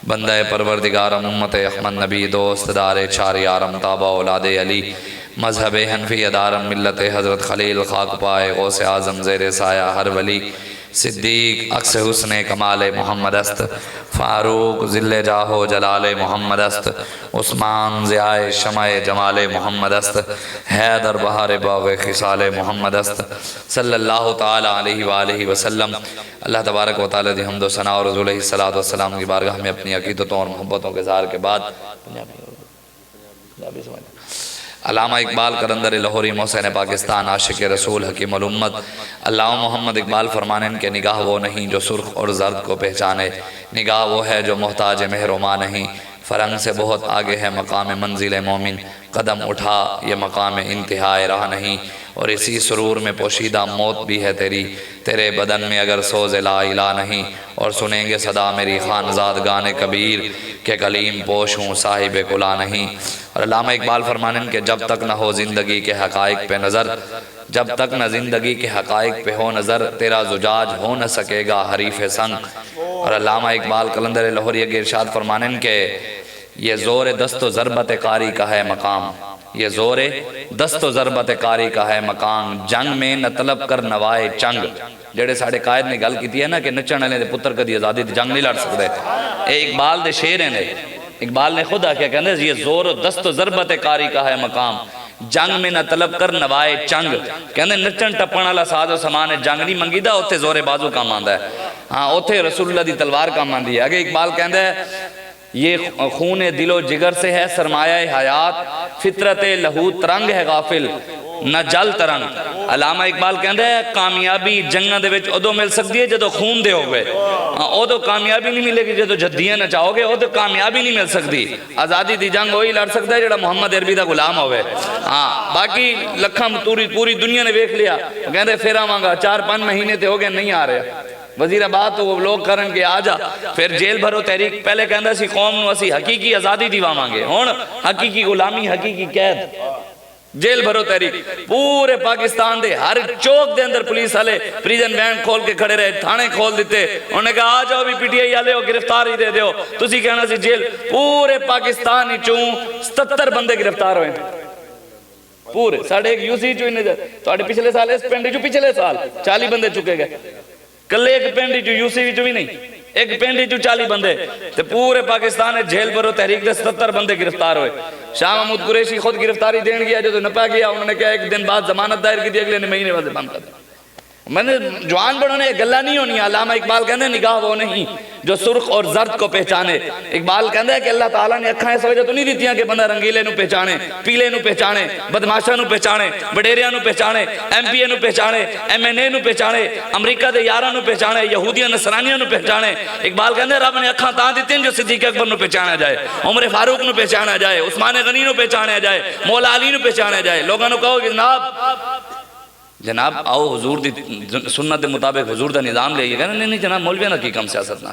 بندہ پروردگارم امت احمد نبی دوست دار چار یارم تابع اولاد علی مذہب حنفی دارم ملت حضرت خلیل خاک پائے غوث اعظم زیر سایہ ہر ولی صدیق عکس حسن کمال محمد است فاروق ذل جاہ جلال محمد است عثمان ضیاء شمع جمال محمد است حیدر بہار باغ خصال محمد است صلی اللہ تعالی علیہ وآلہ وسلم۔ اللہ تبارک و تعالی دی حمد و ثنا اور رسول علیہ السلام کی بارگاہ میں اپنی عقیدتوں اور محبتوں کے اظہار کے بعد علامہ اقبال قلندر لاہوری محسن پاکستان عاشق رسول حکیم الامت علامہ محمد اقبال فرمانن کہ نگاہ وہ نہیں جو سرخ اور زرد کو پہچانے، نگاہ وہ ہے جو محتاج مہر و ماں نہیں، فرنگ سے بہت آگے ہے مقام منزل مومن، قدم اٹھا یہ مقام انتہائے راہ نہیں، اور اسی سرور میں پوشیدہ موت بھی ہے تیری، تیرے بدن میں اگر سوز لا الہ نہیں، اور سنیں گے صدا میری خانزاد گانے کبیر کہ کلیم پوش ہوں صاحب کلا نہیں۔ اور علامہ اقبال فرمانن کہ جب تک نہ ہو زندگی کے حقائق پہ نظر، جب تک نہ زندگی کے حقائق پہ ہو نظر، تیرا زجاج ہو نہ سکے گا حریف سنگ۔ اور علامہ اقبال قلندر لاہوری کے ارشاد فرمانن کہ یہ زور دست و ضربت قاری کا ہے مقام، یہ زور دست و ضربت قاری کا ہے مقام، جنگ میں نہ طلب کر نوائے چنگ۔ جڑے ساڑھے قائد نے گل کی ہے نا کہ نچن والے دے پتر کدی آزادی دی جنگ نہیں لڑ سکتے، اے اقبال دے شعر ہیں۔ اقبال نے خود آکھیا کہندے یہ زور و دست و ضربت قاری کا ہے مقام، جنگ میں نہ طلب کر نوائے چنگ۔ کہندے نچن ٹپن والا ساز و سامان جنگ نہیں منگی دا، اوتھے زور بازو کام آندا ہے، ہاں اوتھے رسول اللہ دی تلوار کام آندی ہے۔ اگے اقبال کہندے یہ خون دل و جگر سے ہے سرمایہ حیات، فطرت لہو ترنگ ہے غافل نہ جل ترنگ۔ علامہ اقبال کہندے کامیابی جنگاں دے وچ ادو مل سکتی ہے جدو خون دے ہوگے، ادو کامیابی نہیں ملے گی جدو جدیاں نہ چاہو گے، ادو کامیابی نہیں مل سکتی۔ آزادی دی جنگ وہی لڑ سکتا ہے جڑا محمد عربی دا غلام ہوئے، ہاں باقی لکھاں پوری دنیا نے دیکھ لیا، کہندے پھر آواں گا 4-5 مہینے تے ہو گئے نہیں آ رہے۔ وزیر آباد تو وہ لوگ کرن کے آ جا، پھر جیل بھرو تحریک، پہلے کہندہ سی قوم نو اسی حقیقی آزادی دیوا مانگے، ہون حقیقی غلامی حقیقی قید، جیل بھرو تحریک۔ پورے پاکستان دے ہر چوک دے اندر پولیس والے پریزن بینڈ کھول کے کھڑے رہے، تھانے کھول دیتے، انہوں نے کہا آ جاؤ بھی پی ٹی آئی والے ہو گرفتاری دے دیو، تسی کہنا سی جیل۔ پورے پاکستان ہی چوں 77 بندے گرفتار ہوئے پورے، ساڑھے ایک یو سی چوں نظر تو آڑے پچھلے سال اس پینڈی چوں پچھلے سال 40 بندے چکے گئے، کلے ایک پینڈی چوں یو سی چوں بھی نہیں، ایک پینڈی چوں 40 بندے، تے پورے پاکستان جیل بھرو تحریک دے 77 بندے گرفتار ہوئے۔ شاہ محمود قریشی خود گرفتاری دین گیا جو نپا گیا، انہوں نے کہا ایک دن بعد ضمانت دائر کی تھی، اگلے مہینے بعد بند کر دیا۔ میں نے جوان بڑھوں نے گلہ نہیں ہونی، علامہ اقبال کہندے نگاہ وہ نہیں جو سرخ اور زرد کو پہچانے۔ اقبال کہندے ہے کہ اللہ تعالیٰ نے اکھائیں اس وجہ تو نہیں دیتیاں کہ بندہ رنگیلے نو پہچانے، پیلے نو پہچانے، بدماشا نو پہچانے، بڑیریاں نو پہچانے، ایم پی اے نو پہچانے، ایم این اے نو پہچانے، امریکہ دے یاراں نو پہچانے، یہودیاں نصرانیاں نو پہچانے۔ اقبال کہندے رب نے اکھاں تاں دیتے ہیں جو صدیق اکبر نو پہچانا جائے، عمر فاروق نو پہچانا جائے، عثمان غنی نو پہچانا جائے، مولا علی نو پہچانا جائے۔ لوگوں نے کہو کہ جناب آؤ حضور دی سنت دے مطابق حضور دا نظام لے، یہ کہنا نہیں جناب مولویاں نہ کی کم سیاست نہ،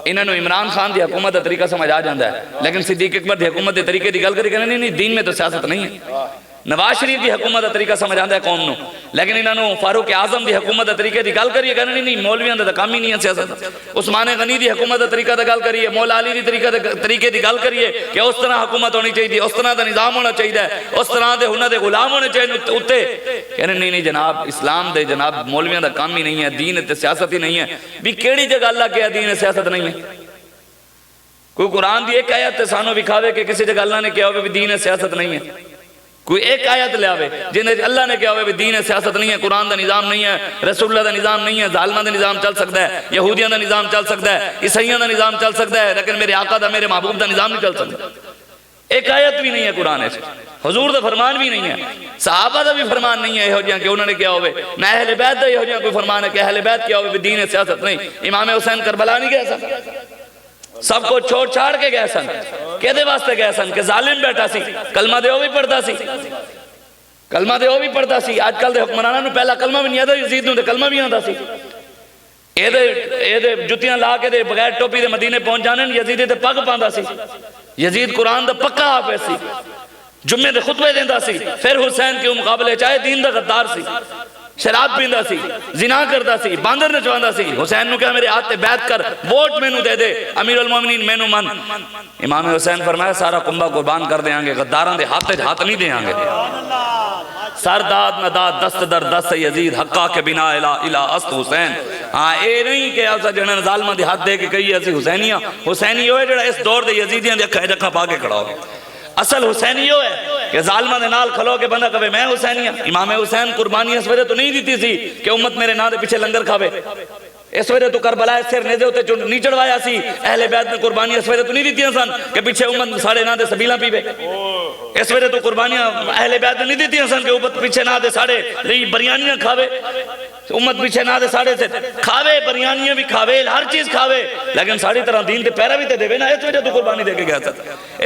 انہوں نے عمران خان دی حکومت دا طریقہ سمجھ آ جاندہ ہے، لیکن صدیق اکبر دی حکومت دے طریقے دی گل کری کہنا نہیں دین میں تو سیاست نہیں ہے۔ نواز شریف دی حکومت دا طریقہ سمجھ آندہ ہے قوم نو، لیکن انہوں نے فاروق اعظم دی حکومت دا طریقے دی گل کریے کہنا نہیں مولویاں دا کام ہی نہیں ہے سیاست۔ عثمان غنی دی حکومت دا طریقہ دا گل کریے، مولا علی دی طریقے دی گل کریے کہ اس طرح حکومت ہونی چاہیے، اس طرح دا نظام ہونا چاہیے، اس طرح دے انہاں دے غلام ہونے چاہیے اتے، کہنا نہیں جناب اسلام دے جناب مولویاں دا کام ہی نہیں ہے، دین تے سیاست ہی نہیں ہے۔ بھی کیڑی جگہ اللہ کہا دین سیاست نہیں ہے؟ کوئی قرآن دی ایک آیت سانو بکھاوے کہ کسی جگہ اللہ نے کہا ہوئے بھی دین سیاست نہیں ہے، کوئی ایک آیت لے آوے جنہیں اللہ نے کہا ہوئے بھی دین سیاست نہیں ہے، قرآن دا نظام نہیں ہے، رسول اللہ دا نظام نہیں ہے، ظالمہ دا نظام چل سکتا ہے، یہودیاں دا نظام چل سکتا ہے، عیسائیاں دا نظام چل سکتا ہے، لیکن میرے آقا دا میرے محبوب دا نظام نہیں چل سکتا۔ ایک آیت بھی نہیں ہے قرآن سے، حضور دا فرمان بھی نہیں ہے، صحابہ دا بھی فرمان نہیں ہے یہو جہاں کہ انہوں نے کیا ہوئے، نہ اہل بیت دا یہو جہاں کوئی فرمان ہے کہ اہل بیت کیا ہوئے بھی دین سیاست نہیں۔ امام حسین کربلا نہیں گئے سن، سب کو چھوڑ چھاڑ کے گئے سن، کہدے واسطے گئے سن کہ ظالم بیٹھا سی، کلمہ دے وہ بھی پڑھتا سی، کلمہ دے وہ بھی پڑھتا سی۔ آج کل دے حکمرانہ نو پہلا کلمہ بھی نہیں آتا، یزید نو دے کلمہ بھی آتا سی۔ اے دے جتیاں لا کے دے بغیر ٹوپی دے مدینے پہنچ جانے، یزید دے پگ پاندا سی، یزید قرآن دا پکا حافظ سی، جمعے دے خطبے دیندا سی، پھر حسین کے مقابلے چاہے دین دا غدار سی، شراب پیندا سی، زنا کردا سی، باندر نچواندا سی، حسین نو کہا میرے ہاتھ تے بیعت کر، ووٹ مینوں دے دے، امیر المومنین مینوں من۔ امام حسین فرمایا سارا کنبہ قربان کر دیاں گے، غداراں دے ہاتھ ہاتھ نہیں دیاں گے۔ سر داد نداد دست در دست یزید حقا کے بنا الہ است حسین۔ ہاں اے نہیں کہ ایسا جنہاں ظالمہ دے ہاتھ دے کے کہی ایسی حسینیاں، حسینی ہوئے جڑا اس دور دے یزیدیاں دے اکھا پا کے کھڑا ہو گئے۔ اصل حسینی ہو ہے کہ ظالمہ دے نال کھلو کے بندہ کہے میں حسینیاں۔ امام حسین قربانی اس وجہ تو نہیں دیتی سی کہ امت میرے نا دے پیچھے لنگر کھاوے، اس وجہ تو کربلا سر نیزے ہوتے جو نہیں چڑھوایا سی، اہل بیت میں قربانی اس وجہ تو نہیں دیتی سن کہ پیچھے امت ساڑھے نا دے سبیلہ پیوے، اس وجہ تو قربانیاں اہل بیت میں نہیں دیتی سن کہ امت پیچھے نا دے ساڑھے رہی بریانیاں کھاوے، امت پیچھے نہ دے ساڑھے سے کھاوے، بریانیاں بھی کھاوے، ہر چیز کھاوے، لیکن ساڑھی طرح دین تے پیرا بھی تے دے نا، اس وجہ تو قربانی دے کے گیا تھا،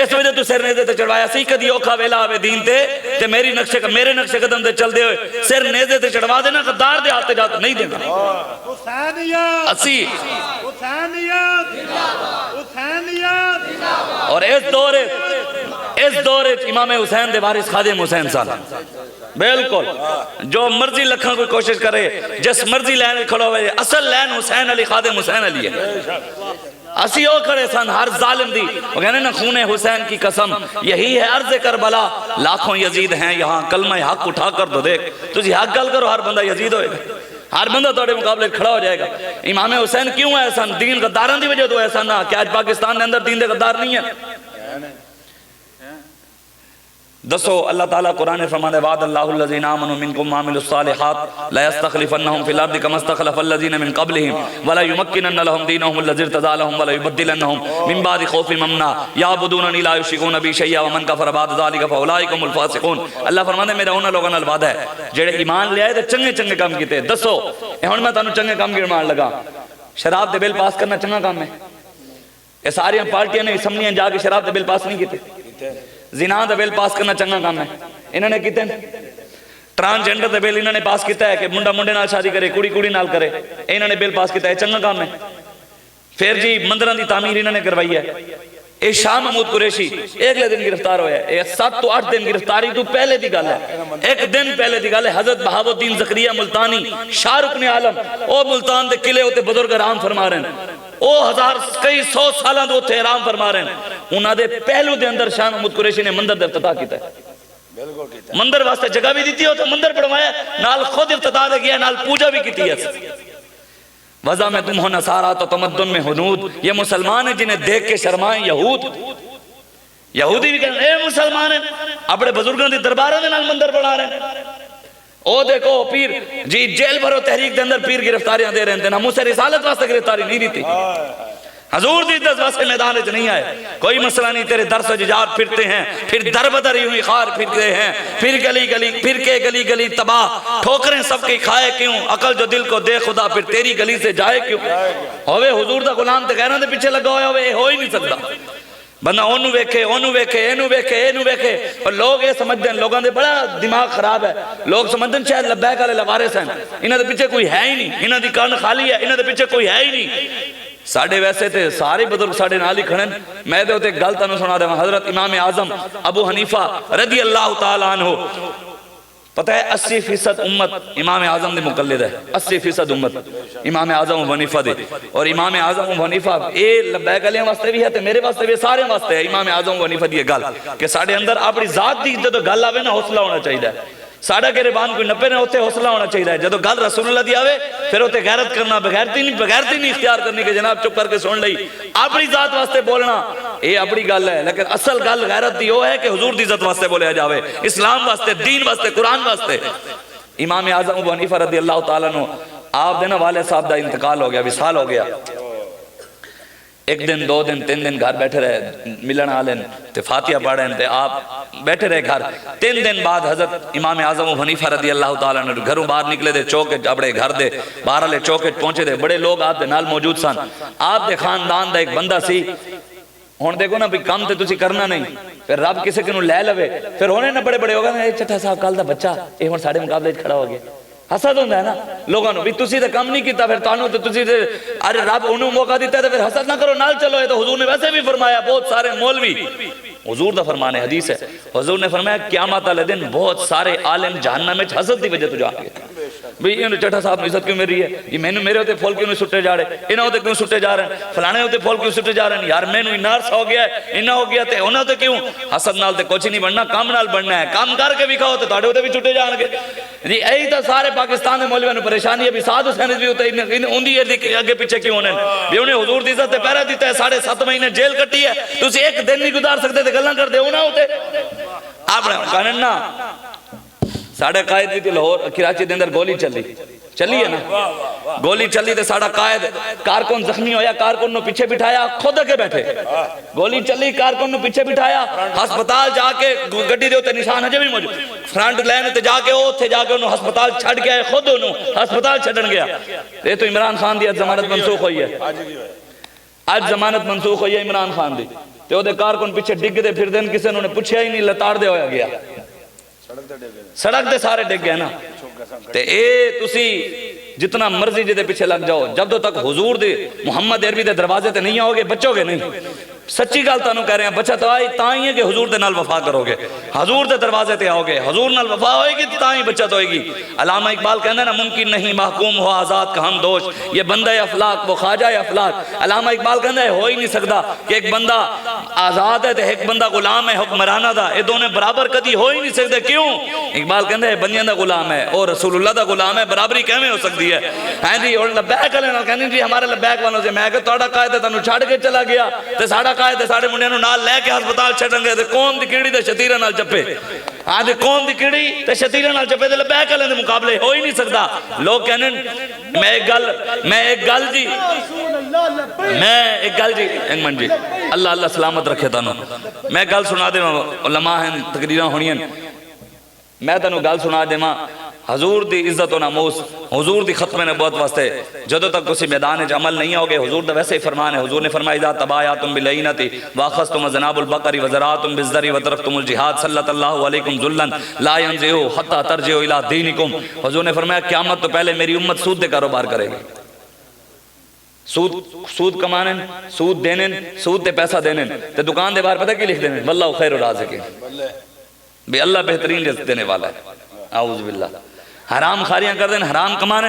اس وجہ تو سر نیزے تے چڑھوایا سی، کدی اوکھا ویلا آوے دین تے میرے نقشے قدم تے چل دے ہوئے سر نیزے تے چڑھوا دینا، غدار دے ہاتھ جاتا نہیں دینا۔ اسی اور اس دور امام حسین دے وارث خادم حسین صاحب بالکل جو مرضی لکھاں کوئی کوشش کرے، جس مرضی لین کھڑا ہوئے، اصل لین حسین علی خادم حسین علی ہے۔ اسی او کھڑے سن ہر ظالم دی، وہ کہنے نا خون حسین کی قسم یہی ہے عرض کربلا، لاکھوں یزید ہیں یہاں کلمہ حق اٹھا کر دو دیکھ، تجھے حق گل کرو ہر بندہ یزید ہوئے گا، ہر بندہ توڑے مقابلے کھڑا ہو جائے گا۔ امام حسین کیوں ہے سن؟ دین غداران دی وجہ تو ہے سن، کہ آج پاکستان نے اندر دین دے غدار نہیں ہے۔ دسو اللہ تعالیٰ قرآن فرمانے وعد اللہ الذین آمنوا منکم وعملوا الصالحات لا يستخلفنهم في الارض كما استخلف الذین من قبلهم ولا يمکنن لهم دینهم الذی ارتضى لهم ولا يبدلنهم من بعد خوفهم امنا یعبدوننی لا یشرکون بی شیئا ومن کفر بعد ذلک فاولئک هم الفاسقون۔ اللہ فرمانے میرا انہاں لوگاں نال وعدہ ہے جڑے ایمان لے آئے تے چنگے چنگے کام کیتے۔ دسو ہن میں تانوں چنگے کام گنوان لگا، شراب دے بل پاس کرنا چنگا کام ہے؟ یہ ساری پارٹیاں نے اسمبلیاں جا کے شراب دے بل پاس نہیں کیتے۔ زنا دے بل پاس کرنا چنگا کام ہے، انہوں نے کیتے ہیں۔ ٹرانسجنڈر دے بل انہوں نے پاس کیتا ہے کہ منڈا منڈے نال شادی کرے، کڑی کڑی نال کرے، انہوں نے بل پاس کیتا ہے، چنگا کام ہے۔ پھر جی مندران دی تعمیر انہوں نے کروائی ہے۔ اے شاہ محمود قریشی اگلے دن گرفتار ہویا ہے، 7 تو 8 دن گرفتاری تو پہلے دی گل ہے، ایک دن پہلے دی گل ہے۔ حضرت بہاؤالدین زکریا ملتانی شاہ رکن عالم او ملتان دے قلعے ہوتے بزرگ آرام فرما رہے ہیں، او کئی 100 سالاں دے اوتھے آرام فرما رہے ہیں۔ انہاں دے پہلو دے اندر شاہ محمود قریشی نے مندر دے افتتاح کیتا ہے، مندر واسطے جگہ بھی دیتی ہو تو مندر بڑھوایا، نال خود افتتاح دے گیا، نال پوجا بھی کیتی ہے۔ وضع میں تم ہو نصارہ تو تمدن میں حنود، یہ مسلمان ہیں جنہیں دیکھ کے شرمائیں یہود، یہودی بھی کہتے ہیں اے مسلمان ہیں، اپنے بزرگوں دی درباروں دے نال مندر بنا رہے ہیں۔ او دیکھو پیر جی جیل بھرو تحریک دے اندر پیر گرفتاریاں دے رہے ہیں، نہ مجھ سے رسالت واسطے گرفتاری نہیں دیتی، حضور دی عزت واسطے میدان وچ نہیں آئے، کوئی مسئلہ نہیں، تیرے در سے ججار پھرتے ہیں، پھر در بدر ہی ہوئی خار پھرتے ہیں، پھر گلی گلی پھر کے گلی گلی تباہ، ٹھوکریں سب کی کھائے کیوں، عقل جو دل کو دے خدا پھر تیری گلی سے جائے کیوں۔ ہوئے حضور دا غلام تے غیران دے پیچھے لگا ہوئے ہو ہی نہیں سکتا، بندہ اونو ویکھے اینو ویکھے اینو ویکھے، اور لوگ یہ سمجھتے ہیں، لوگوں دے بڑا دماغ خراب ہے، لوگ سمجھتے ہیں شاید لبیک والے لوارث ہیں، انہاں دے پیچھے کوئی ہے ہی نہیں، انہاں دی کان خالی ہے، انہاں دے پیچھے کوئی ہے ہی نہیں۔ ساڑھے ویسے تھے سارے بزرگ ساڑھے نال ہی کھڑن، میں دے ہوتے گل تانوں سنا دے، حضرت امام اعظم ابو حنیفہ رضی اللہ تعالیٰ عنہ، پتہ ہے 80% امت امام اعظم دے مقلد ہے، 80% امت امام اعظم ابو حنیفہ دے، اور امام اعظم ابو حنیفہ اے لبیک علیہ واسطے بھی ہے تے میرے واسطے بھی سارے واسطے ہے۔ امام اعظم ابو حنیفہ دی گل کہ ساڑھے اندر اپنی ذات دی جدو گل آوے نا حوصلہ ہونا چاہیے، ساڑھا کے ربان کوئی نپے نہ ہوتے حوصلہ ہونا چاہیے، جدو گل رسول اللہ دی آوے پھر ہوتے غیرت کرنا، بغیرتی نہیں اختیار کرنی کہ جناب چپ کر کے سن لئی، اپنی ذات واسطے بولنا یہ اپنی گل ہے، لیکن اصل گل غیرت دی وہ ہے کہ حضور دی ذات واسطے بولیا جاوے، اسلام واسطے، دین واسطے، قرآن واسطے۔ امام اعظم ابو حنیفہ رضی اللہ تعالیٰ عنہ آپ دینا والد صاحب دا انتقال ہو گیا، وصال ہو گیا، ایک دن 2 دن 3 دن گھر بیٹھے رہے، ملن آلن تے فاتحہ پڑھیں تے آپ بیٹھے رہے گھر۔ 3 دن بعد حضرت امام اعظم ابو حنیفہ رضی اللہ تعالیٰ عنہ گھروں باہر نکلے دے، چوکے اپنے گھر دے باہر لے چوکے پہنچے دے، بڑے لوگ آپ دے نال موجود سن، آپ دے خاندان دا ایک بندہ سی، ہون دیکھو نا بھی کام تے تسی کرنا نہیں، پھر رب کسے کنوں لے لوے، پھر ہونے نا بڑے بڑے ہوگا نا چٹھا صاحب کال دا بچہ اے ہون ساڑے مقابلے کھڑا ہو گیا، حسد ہوندہ ہے نا لوگوں نے بھی تسی تے کم نہیں کیتا، پھر تانوں تے تسی تے ارے رب انہوں موقع دیتا ہے تو پھر حسد نہ کرو، نال چلو، ہے تو حضور نے ویسے بھی فرمایا، بہت سارے مولوی، حضور دا فرمانے حدیث ہے، حضور نے فرمایا قیامت والے دن بہت سارے عالم جہنم میں حسد دی وجہ تو جا گئے، بھی انہوں چٹھا صاحب نے عزت کیوں میری ہے، یہ میں نے میرے ہوتے پھول کیوں نہیں سٹے جا رہے، انہوں ہوتے کیوں سٹے جا رہے ہیں، فلانے ہوتے پھول کیوں سٹے جا رہے ہیں، یار میں نے نارس ہو گیا ہے، انہوں ہو گیا تے انہوں ہوتے کیوں، حسد نال تے کچھ نہیں بننا، کام نال بننا ہے، کام کر کے بھی کھاؤ تے تھوڑے ہوتے بھی چھٹے جان گے جی۔ یہی تو سارے پاکستان دے مولویوں نے پریشانی ہے بھی سعد حسین بھی ہوتے ان دی اگے پیچھے کیوں ہونے بھی انہیں حضور دی عزت تے پہرا دیتا ہے، 7.5 مہینے جیل کٹی ہے، تسی ایک دن نہیں گزار سکتے تے گلاں کر دے انہاں ہوتے آپ نے کہنے نا ساڑھے قائد بھی تھی لاہور کراچی دے اندر گولی چلی ہے نا، گولی چلی تے ساڑھا قائد کارکن زخمی ہویا، کارکن نو پیچھے بٹھایا، خود اگے بیٹھے، گولی چلی کارکن نو پیچھے بٹھایا، ہسپتال جا کے گڈی دے ہوتے نشان ہجے بھی موجود، فرنٹ لائن تے جا کے اوتھے جا کے انہوں ہسپتال چھڑ گیا ہے، خود انہوں ہسپتال چھڑن گیا۔ یہ تو عمران خان دی زمانت منسوخ ہوئی ہے، آج زمانت منسوخ ہوئی ہے عمران خان دی، تے وہ دے کارکن پیچھے ڈگ دے پھر دن کسے انہوں نے پوچھا ہی نہیں، لتاڑ دے ہویا گیا، سڑک دے سارے ڈگ گئے نا۔ تے اے تسی جتنا مرضی جدے پیچھے لگ جاؤ، جب تک حضور دے محمد عربی دے دروازے تے نہیں آؤ گے بچو گے نہیں، سچی گل تانوں کہہ رہے ہیں، بچہ تو آئی تائیں ہے کہ حضور دے نال وفا کرو گے، حضور دے دروازے تے آؤ گے، حضور نال وفا ہوئے گی تائیں بچت ہوئے گی۔ علامہ اقبال کہنا ہے نا ممکن نہیں محکوم ہو آزاد کا ہم دوش، یہ بندہ افلاق وہ خواجہ افلاق۔ علامہ اقبال کہنا ہے ہو ہی نہیں سکتا کہ ایک بندہ آزاد ہے تے ایک بندہ غلام ہے حکمرانہ دا، یہ دونوں برابر کدی ہو ہی نہیں سکتے، کیوں؟ اقبال کہنا ہے بندیاں دا غلام ہے اور رسول اللہ دا غلام ہے، برابری کیویں ہو سکتی ہے؟ ہاں جی اور لبیک والے نال کہندے جی ہمارے لبیک والوں سے، میں کہ تہاڈا قائد تانوں چھڈ کے چلا گیا تے ساڈا قائد ساڈے منڈیاں نوں نال لے کے ہسپتال چھڈن گے تے قوم دی کیڑی تے شتیراں نال چپے، ہاں تے قوم دی کیڑی تے شتیراں نال چپے تے لبیک والے دے مقابلے ہو ہی نہیں سکدا۔ لوگ کہنے میں ایک گل جی ایک منٹ جی اللہ اللہ سلامت رکھے تانوں، میں گل سنا دے علماء ہیں تقریراں ہونیاں، میں تانوں گل سنا دے حضور دی عزت و ناموس، حضور دی ختم نبوت واسطے جدو تک کسی میدان وچ عمل نہیں ہوگے، حضور دا ویسے ہی فرمان ہے، حضور نے فرمایا اذا تبایعتم بالعینۃ واخذتم ذناب البقر وزرعتم بالزرع وترکتم الجہاد صلت اللہ علیکم ذلا لا ينزعوا حتى ترجعوا الى دینکم۔ حضور نے فرمایا قیامت تو پہلے میری امت سود دے کاروبار کرے گی، سود کمانے، سود دینے، سود تے پیسہ دینے تے دکان دے باہر پتہ کی لکھ دینے واللہ خیر الرازقین، بھی اللہ بہترین رزق دینے والا ہے، اعوذ باللہ۔ حرام خاریاں کر دیں، حرام کمانے،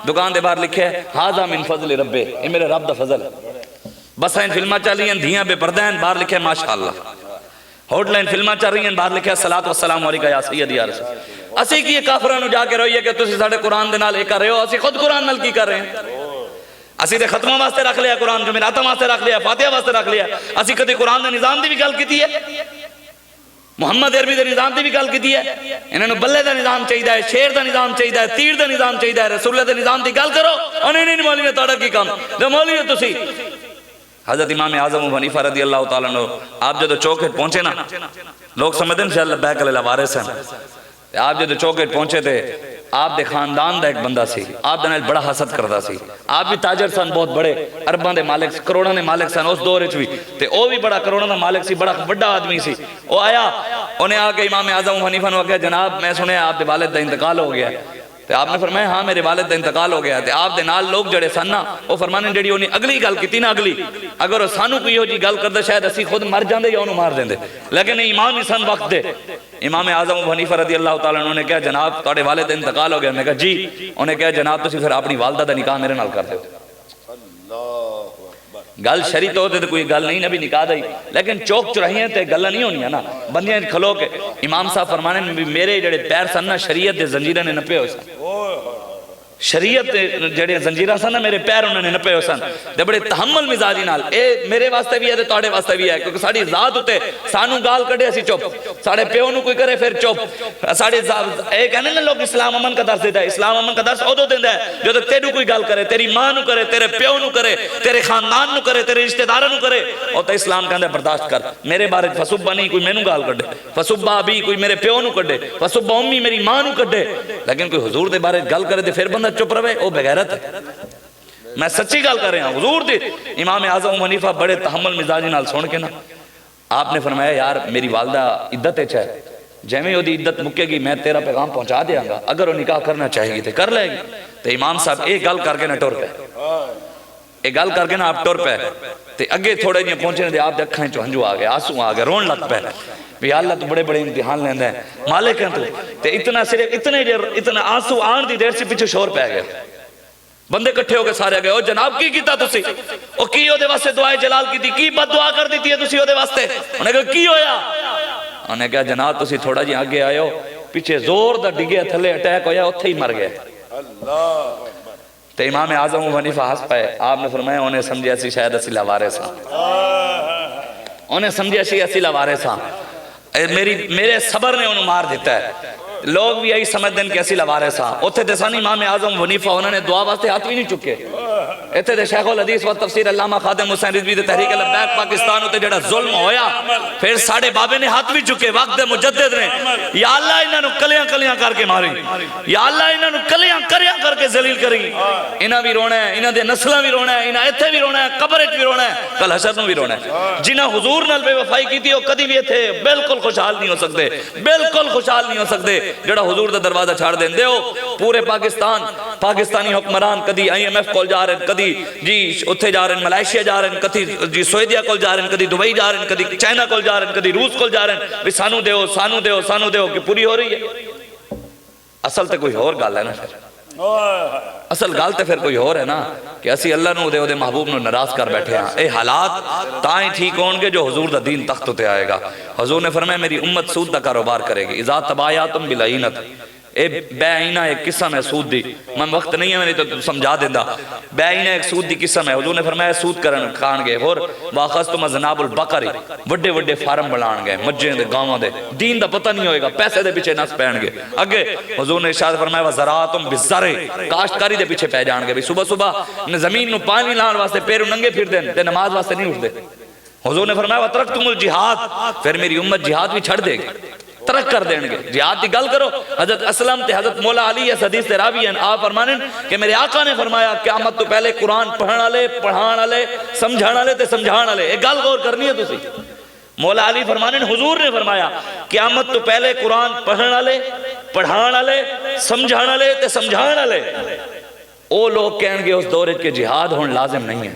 دکان دے باہر لکھے ہے ھذا من فضل ربے، یہ میرے رب دا فضل ہے۔ بس این فلمہ چل رہی ہیں، دھیاں بے پردہ ہیں، باہر لکھے ماشاءاللہ۔ ہوٹ لائن فلمہ چل رہی ہیں، باہر لکھے الصلاۃ والسلام علیکہ یا سید یا رسول۔ اسی کی کافراں نوں جا کے روئیے کہ تسی ساڈے قرآن دے نال ایک کر رہے ہو، اسی خود قرآن نال کی کر رہے ہیں؟ اسی تے ختمہ واسطے رکھ لیا قرآن، جمعراتاں واسطے رکھ لیا، فاتحہ واسطے رکھ لیا، اسی کدی قرآن دے نظام دی بھی گل کیتی ہے، محمد عربی دے نظام دی بھی گل کیتی ہے، انہاں نوں بلے دا نظام چاہیدا ہے، شیر دا نظام چاہیدا ہے، تیر دا نظام چاہیدا ہے، رسول اللہ دے نظام دی گل کرو، انہیں نہیں مولوی نے تہاڈا کی کام تے مولوی ہو تسی۔ حضرت امام اعظم ابو حنیفہ رضی اللہ تعالیٰ عنہ آپ جدو چوکھٹ پہنچے نا، لوگ سمجھتے ہیں انشاءاللہ بیک علیہ وارث ہیں، آپ جدو چوکھٹ پہنچے تھے آپ دے خاندان دا ایک بندہ سی، آپ دے بڑا حسد کردا سی، آپ بھی تاجر سن، بہت بڑے ارباں دے مالک، کروڑاں دے مالک سن اس دور وچ بھی، تے او بھی بڑا کروڑاں دا مالک سی، بڑا بڑا آدمی سی۔ او آیا انہیں آ کے امام اعظم ابو حنیفہ نے کہا جناب میں سنیا آپ دے والد دا انتقال ہو گیا، تے آپ نے فرمایا ہاں میرے والد دا انتقال ہو گیا، تے آپ دے نال لوگ جڑے سن نا وہ فرمانے جڑی انہیں اگلی گل کیتی نا، اگلی اگر سانو کوئی ہو جی گل کردا شاید اسی خود مر جاندے یا انہوں مار دیندے، لیکن ایمان ہی سن وقت دے۔ امام اعظم ابو حنیفہ رضی اللہ تعالیٰ عنہ نے کہا جناب تہاڈے والد دا انتقال ہو گیا، میں کہا جی، انہیں کہا جناب تسی پھر اپنی والدہ دا نکاح میرے نال کر دیو۔ گل شریعت ہوتے تو کوئی گل نہیں نبی نکاح دی، لیکن چوک چراہیاں تے گلاں نہیں ہونیاں نا، بندیاں کھلو کے امام صاحب فرمانے بھی میرے جڑے پیر سن نا شریعت دے زنجیراں نے نپے ہوئے سن، شریعت جڑے زنجیراں سن نا میرے پیر انہوں نے نپے ہوئے سن، تے بڑے تحمل مزاجی نال، اے میرے واسطے بھی ہے تے تہاڈے واسطے بھی ہے، کیونکہ ساڈی ذات ہوتے سانو گال کڈے اسی چپ، ساڈے پیو نو کوئی کرے پھر چپ، ساڈے اے کہنے نا لوگ اسلام امن کا درس دیتا ہے، اسلام امن کا درس ادو دیندا ہے جو تینو کوئی گل کرے، تیری ماں نو کرے، تیرے پیو نو کرے، تیرے خاندان نو کرے، تیرے رشتہ داراں نو کرے، او تے اسلام کہندا ہے برداشت کر، میرے بارے فسبا نہیں کوئی مینوں گال کڈے، فسبا ابی کوئی میرے پیو نو کڈے، فسبا امی میری ماں نو کڈے، لیکن کوئی حضور دے بارے گل کرے تے پھر بندہ چپ رہے، او بغیرت ہے۔ میں سچی گل کر رہا ہوں، حضور دے امام اعظم ابو حنیفہ بڑے تحمل مزاجی نال سن کے نا آپ نے فرمایا یار میری والدہ عدت وچ ہے، جیویں اودی عدت مکے گی میں تیرا پیغام پہنچا دیاں گا، اگر وہ نکاح کرنا چاہے گی تے کر لے گی۔ تے امام صاحب ایک گل کر کے نہ ٹر پے، ایک گل کر کے نہ آپ ٹر پے تے اگے تھوڑے جے پہنچے تے آپ دے اکھاں چوں ہنجو آ گئے، آنسو آ گئے، رون لگ پے۔ بھی اللہ تو بڑے بڑے امتحان لیندہ ہے مالک ہیں تو اتنا صرف اتنا آنسو آن دی دیر سے پیچھے شور پہ گیا بندے کٹھے ہو کے سارے گئے او جناب کی کیتا تسی او کی ہو دے واسطے دعائے جلال کی تھی کی بد دعا کر دیتی ہے تسی ہو دے واسطے انہیں کہا کی ہویا انہیں کہا جناب تسی تھوڑا جی آگے آئے ہو پیچھے زور دا ڈگے تھلے اٹیک ہویا اتھے ہی مر گئے تو امام اعظم و حنیفہ ہنس پائے آپ نے فرمایا انہیں سمجھے اسی شاید اسی لوارے ساں انہیں سمجھے اسی لوارے ساں میرے صبر نے انہوں مار دیتا ہے لوگ بھی یہی سمجھ دیں کہ اسی لوارے ساں اتھے دے سانی امام اعظم حنیفہ انہوں نے دعا واسطے ہاتھ بھی نہیں چکے اتھے دے شیخ الحدیث و تفسیر علامہ خادم حسین رضوی دے تحریک لبیک پاکستان ہوتے جڑا ظلم ہویا پھر ساڑھے بابے نے ہاتھ بھی چکے وقت دے مجدد نے یا اللہ انہوں نے کلیاں کلیاں کر کے ماری یا اللہ انہوں نے کلیاں کریاں کر کے ذلیل کری انہاں بھی رونا ہے انہاں دے نسلہ بھی رونا ہے انہاں اتھے بھی رونا ہے قبرت بھی رونا ہے کل حشر میں بھی رونا ہے جنہاں حضور نال بے وفائی کی تھی وہ کدی بھی تھے بالکل خوشحال نہیں ہو سکتے بالکل خوشحال نہیں ہو سکتے جڑا حضور دا دروازہ چھاڑ دیں دے ہو پورے پاکستانی حکمران کدی IMF کول جا رہے ہیں کدی جی اتھے جا رہے ہیں ملائیشیا جا رہے ہیں کدی جی سویدیہ کول جا رہے ہیں کدی دبئی جا رہے ہیں کدی چائنا کول جا رہے ہیں کدی روس کول جا رہے ہیں بھی سانو دیو کہ پوری ہو رہی ہے اصل تے کوئی اور گال ہے نا اصل گال تے پھر کوئی اور ہے نا کہ اسی اللہ نو دے محبوب نو ناراض کر بیٹھے ہیں اے حالات تائیں ٹھیک ہون گے جو حضور دا دین تخت تے آئے گا حضور نے فرمایا میری امت سود دا کاروبار کرے گی اذا تبایاتم بالعینت اے بے عینہ ایک قسم ہے سود دی من وقت نہیں ہے میں نے تو سمجھا دیندہ بے عینہ ایک سود دی قسم ہے حضور نے فرمایا سود کرن کھان گے اور واخذتم ذناب البقری وڈے وڈے فارم بلان گئے مجھیں دے گاؤں دے دین دا پتہ نہیں ہوئے گا پیسے دے پیچھے نس پہن گے اگے حضور نے ارشاد فرمایا وزراتم بالزرع کاشتکاری دے پیچھے پہ جان گے بھی صبح صبح زمین نو پانی لان واسطے پیرو ننگے پھر دیں تے نماز واسطے نہیں اٹھ دے حضور نے فرمایا وترکتم الجہاد پھر میری امت جہاد بھی چھڑ دے گی ترک کر دیں گے جہاد دی گل کرو حضرت اسلم تے حضرت مولا علی اس حدیث تے راوی ہیں آپ فرمانے کہ میرے آقا نے فرمایا قیامت تو پہلے قرآن پڑھان والے سمجھان والے تے سمجھان والے ایک گل غور کرنی ہے تسی مولا علی فرمانے حضور نے فرمایا قیامت تو پہلے قرآن پڑھان والے سمجھان والے تے سمجھان والے او لوگ کہیں گے اس دور کے جہاد ہون لازم نہیں ہے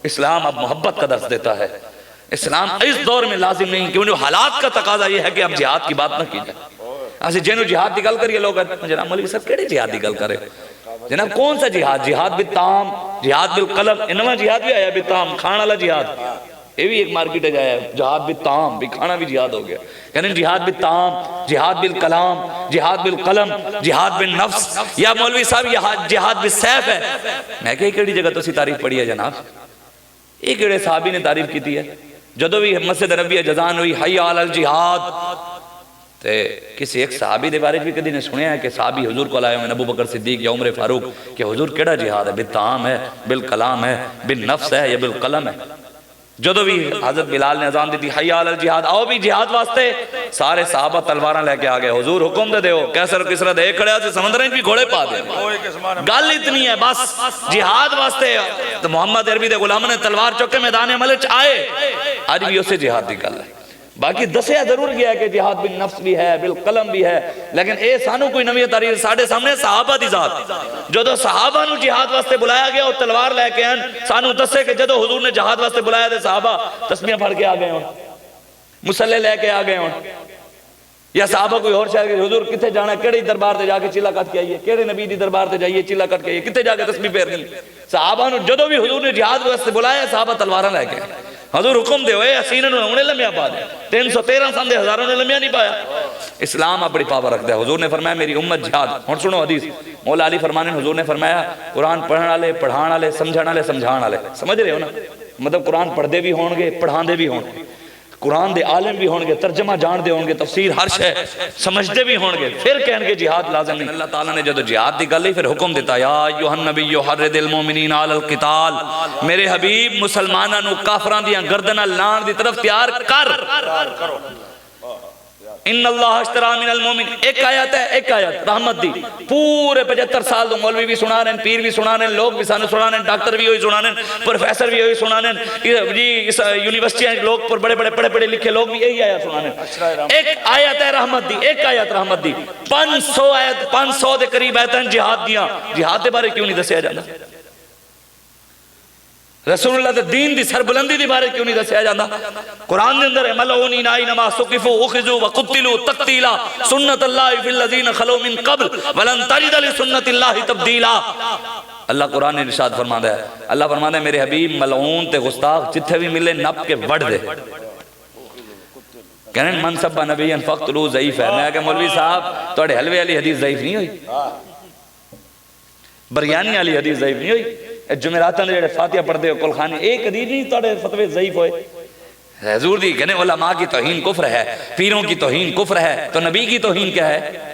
اسلام اب محبت کا درس دیتا ہے اسلام اس دور میں لازم نہیں کیونکہ حالات کا تقاضا یہ ہے کہ اب جہاد کی بات نہ کی جائے ایسے جنہوں جہاد دی گل کریے لوگ جناب مولوی صاحب کیڑے جہاد دی گل کرے جناب کون سا جہاد جہاد بالطعام جہاد بالقلم انما جہاد بھی آیا بالطعام کھانا والا جہاد یہ بھی ایک مارکیٹ ہے جایا جہاد بالطعام بھی کھانا بھی جہاد ہو گیا یعنی جہاد بالطعام جہاد بالکلام جہاد بالقلم جہاد بالنفس یا مولوی صاحب یہ جہاد بالسیف ہے میں کہ کیڑی جگہ تو سی تعریف پڑھی ہے جناب ایک کیڑے صحابی نے تعریف کی تھی ہے جدو بھی مسجد نبی جزان ہوئی حی علی الجہاد تے کسی ایک صحابی دے بارے بھی کدی نے سنیا ہے کہ صحابی حضور کو لائے ہیں ابو بکر صدیق یا عمر فاروق کہ حضور کیڑا جہاد ہے بالطعام ہے بالکلام ہے بالنفس ہے یا بالقلم ہے جدو بھی حضرت بلال نے اذان دی تھی حی علی الجہاد آؤ بھی جہاد واسطے سارے صحابہ تلواراں لے کے آگئے حضور حکم دے دیو کیسر کسرہ دے کھڑے سے سمندریں بھی گھوڑے پا دے گل اتنی ہے بس جہاد واسطے تو محمد عربی دے غلاموں نے تلوار چکے میدان عمل آئے آج بھی اسے جہاد دی گل ہے باقی دسیا ضرور گیا ہے کہ جہاد بالنفس بھی ہے بالقلم بھی ہے لیکن اے سانو کوئی نوی تاریخ ساڑھے سامنے صحابہ دی ذات جدو صحابہ نو جہاد واسطے بلایا گیا اور تلوار لے کے ہیں سانو دسے کہ جدو حضور نے جہاد واسطے بلایا دے صحابہ تسمیہ پھڑ کے آگئے ہوں مسلح لے کے آگئے ہوں یا صحابہ کوئی اور شاید کہ حضور کتے جانا ہے کیڑے دربار تے جا کے چیلا کٹ کے آئیے کیڑے نبی دی دربار تے جائیے چیلا کٹ کے آئیے کتے جا کے تسمیہ پھیرنی صحابہ نو جدو بھی حضور نے جہاد واسطے بلایا صحابہ تلواراں لے کے حضور حکم دے ہوئے حسینہ انہوں نے لمحہ پا دے 313 سندے ہزاروں نے لمحہ نہیں پایا اسلام اپنی پاور رکھ دے حضور نے فرمایا میری امت جہاد اور سنو حدیث مولا علی فرمانے حضور نے فرمایا قرآن پڑھن والے پڑھان والے سمجھان والے سمجھان والے سمجھ رہے ہو نا مطلب قرآن پڑھ دے بھی ہون گے پڑھان دے بھی ہون گے قرآن دے عالم بھی ہون گے ترجمہ جان دے ہون گے تفسیر ہر شے سمجھ دے بھی ہون گے پھر کہیں گے جہاد لازم نہیں اللہ تعالیٰ نے جدو جہاد دی گل پھر حکم دیتا یا ایھا النبی حرض المؤمنین علی القتال میرے حبیب مسلماناں نو کافراں دیاں گردناں لان دی طرف تیار کر ان اللہ اشترا من المومن ایک آیت ہے ایک آیت رحمت دی پورے 75 سال تو مولوی بھی سنا رہے ہیں پیر بھی سنا رہے ہیں لوگ بھی سانو سنا رہے ہیں ڈاکٹر بھی ہوئی سنا رہے ہیں پروفیسر بھی ہوئی سنا رہے ہیں جی اس یونیورسٹی ہیں لوگ پر بڑے بڑے پڑھے پڑھے لکھے لوگ بھی یہی آیت سنا رہے ہیں ایک آیت ہے رحمت دی ایک آیت رحمت دی 500 آیت 500 دے قریب آیت ہیں جہاد دیاں جہاد دے بارے کیوں نہیں دسیا جانا رسول اللہ دے دین دی سربلندی دی بارے کیوں نہیں دسیا جاتا؟ قرآن دے اندر ملعونین اینما ثقفوا اخذوا وقتلوا تقتیلا سنت اللہ فی الذین خلو من قبل ولن تجد لسنت اللہ تبدیلا۔ اللہ قرآن نے ارشاد فرماتا ہے، اللہ فرماتا ہے میرے حبیب ملعون تے گستاخ جتھے بھی ملے نپ کے وڑ دے۔ کہنے من سب نبی فقتلوا ضعیف ہے، میں کہ مولوی صاحب توڑے حلوے والی حدیث ضعیف نہیں ہوئی، بریانی والی حدیث ضعیف نہیں ہوئی، جمعراتاں دے جڑے فاتحہ پڑھتے ہو کل خانے ایک حدیث نہیں توڑے فتوے ضعیف ہوئے۔ حضور دی کہنے علماء کی توہین کفر ہے، پیروں کی توہین کفر ہے، تو نبی کی توہین کیا ہے؟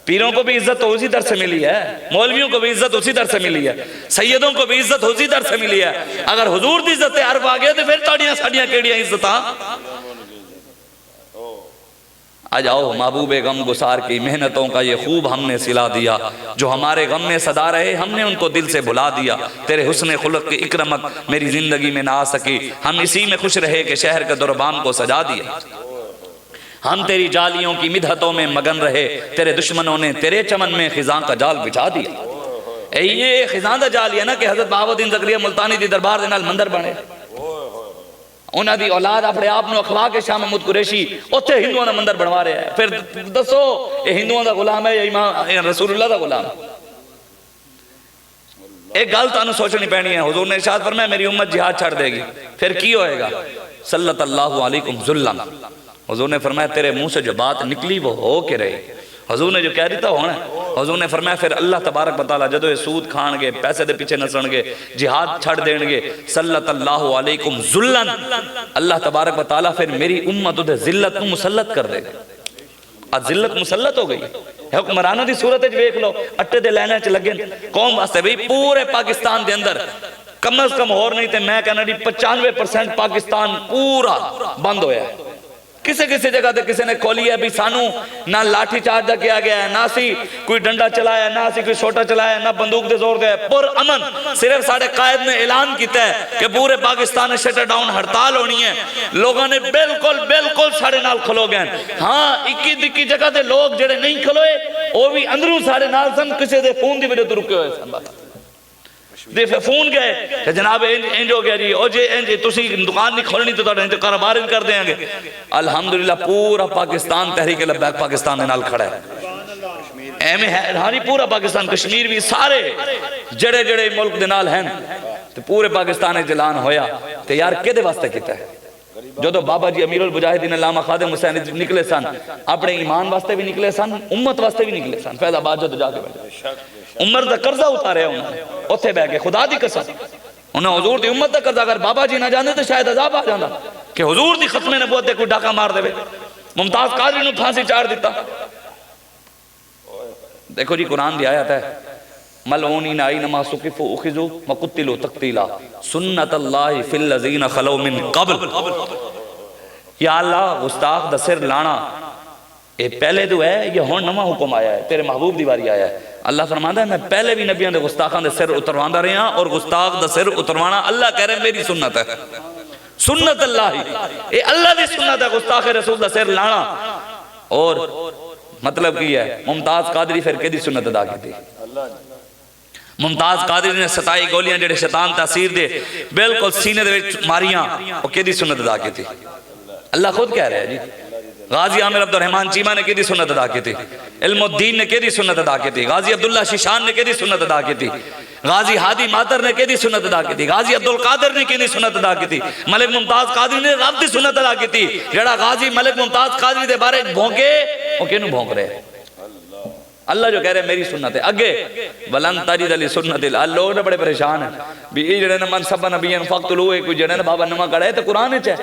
پیروں کو بھی عزت تو اسی در سے ملی ہے، مولویوں کو بھی عزت اسی در سے ملی ہے، سیدوں کو بھی عزت اسی در سے ملی ہے۔ اگر حضور دی عزت عرب آگئے تو پھر تاڑیاں ساڑیاں کیڑیاں عزتاں۔ آج آؤ محبوب غم گسار کی محنتوں کا یہ خوب ہم نے صلا دیا، جو ہمارے غم میں صدا رہے ہم نے ان کو دل سے بھلا دیا، تیرے حسن خلق کی اکرمت میری زندگی میں نہ آ سکی، ہم اسی میں خوش رہے کہ شہر کے دربان کو سجا دیا، ہم تیری جالیوں کی مدحتوں میں مگن رہے، تیرے دشمنوں نے تیرے چمن میں خزاں کا جال بچھا دیا۔ یہ خزاں دا جال ہے نا کہ حضرت بہاؤالدین زکریا ملتانی دی دربار دے نال مندر بنے، انہاں دی اولاد اپنے آپ نو اخوا کے شاہ محمود قریشی اوتھے ہندوؤں دا مندر بنوا رہے ہیں، پھر دسو یہ ہندوؤں دا غلام ہے یا امام رسول اللہ دا غلام؟ ایک گل تانوں سوچنی پینی ہے، حضور نے ارشاد فرمایا میری امت جہاد چھڑ دے گی، پھر کی ہوئے گا؟ صلت اللہ علیکم ذلًا، حضور نے فرمایا تیرے منہ سے جو بات نکلی وہ ہو کے رہے، حضور نے جو کہہ دیتا ہونا ہے۔ حضور نے فرمایا پھر اللہ تبارک و تعالیٰ جدو یہ سود کھان گے، پیسے دے پیچھے نسن گے، جہاد چھڑ دیں گے، صلت اللہ علیکم ذلًا، اللہ تبارک و تعالیٰ پھر میری امت دے ذلت کو مسلط کر دے گا۔ آج ذلت مسلط ہو گئی، حکمرانہ دی صورت ویکھ لو، اٹے دے لینے چ لگے قوم واسطے بھی پورے پاکستان دے اندر کم از کم اور نہیں تے میں کہنا دی 95% پاکستان پورا بند ہویا ہے۔ کسی کسی جگہ دے کسی نے کھولی ہے بھی سانو نہ لاٹھی چارج کیا گیا ہے، نہ سی کوئی ڈنڈا چلایا ہے، نہ سی کوئی چھوٹا چلایا ہے، نہ بندوق دے زور دے ہے، پر امن صرف ساڑھے قائد نے اعلان کیتا ہے کہ پورے پاکستان میں شٹر ڈاؤن ہڑتال ہونی ہے، لوگوں نے بالکل ساڑھے نال کھلو گئے۔ ہاں اکی دکی جگہ دے لوگ جڑے نہیں کھلوئے وہ بھی اندروں ساڑھے نال سن، کسی دے فون دی وجہ تو رکے ہوئے سن، دے فون گئے کہ جناب انج ہو گیا جی، او جی انج تسی دکان نہیں کھولنی تو تہاڈا کاروبار کر دیں گے۔ الحمدللہ پورا پاکستان تحریک لبیک پاکستان دے نال کھڑا ہے، ایویں ہے ہاری پورا پاکستان، کشمیر بھی سارے جڑے جڑے ملک دے نال ہیں تے پورے پاکستان وچ اعلان ہویا تے یار کدے واسطے کیتا ہے؟ جو تو بابا جی امیر المجاہدین علامہ خادم حسین نکلے سن، اپنے ایمان واسطے بھی نکلے سن، امت واسطے بھی نکلے سن، فیض آباد جو جا کے بیٹھے عمر دا قرضہ اتارے انہوں نے اتھے بہ کے، خدا دی قسم انہوں حضور دی امت دا قرضہ اگر بابا جی نہ جاندے تو شاید عذاب آ جاندہ کہ حضور دی ختم نبوت دے کوئی ڈاکہ مار دے، ممتاز قادری نے پھانسی چاڑ دیتا۔ دیکھو جی قرآن دی آیت ہے ملعونین اینما ثقفوا اخذوا وقتلوا تقتیلا سنت اللہ فی الذین خلو من قبل۔ یا اللہ گستاخ دا سر لانا یہ پہلے تو ہے، یہ ہون نواں حکم آیا ہے، تیرے محبوب دی باری آیا ہے۔ اللہ فرماتا ہے میں پہلے بھی نبیوں دے گستاخاں دے سر اترواندہ رہے ہیں، اور گستاخ دا سر اتروانا اللہ کہہ رہے ہیں میری سنت ہے، سنت اللہ، اے اللہ دی سنت ہے گستاخ رسول دا سر لانا۔ اور مطلب کی ہے ممتاز قادری پھر کدی سنت ادا کی تھی؟ ممتاز قادری نے 27 گولیاں جڑے شیطان تاثیر دے بالکل سینے دے وچ ماریاں، وہ کدی سنت ادا کی تھی؟ اللہ خود کہہ رہے ہیں جی۔ غازی عامر عبد الرحمن چیمہ نے کدی سنت ادا کی تھی؟ علم الدین نے کدی سنت ادا کی تھی؟ غازی عبداللہ شیشان نے کدی سنت ادا کی تھی؟ غازی ہادی ماتر نے کدی سنت ادا کی تھی؟ غازی عبدالقادر نے کدی سنت ادا کی تھی؟ ملک ممتاز قادری نے رب دی سنت ادا کی تھی۔ جڑا غازی ملک ممتاز قادری دے بارے بھونکے وہ کینوں بھونک رہے ہیں؟ اللہ جو کہہ رہے ہیں میری سنت ہے اگے ولن تجد لسنت اللہ۔ لوگ بڑے پریشان ہیں بھی یہ جڑے من سب نبیین فقتلوا، کوئی جڑے بابا نواں کڑا ہے تو قرآن وچ ہے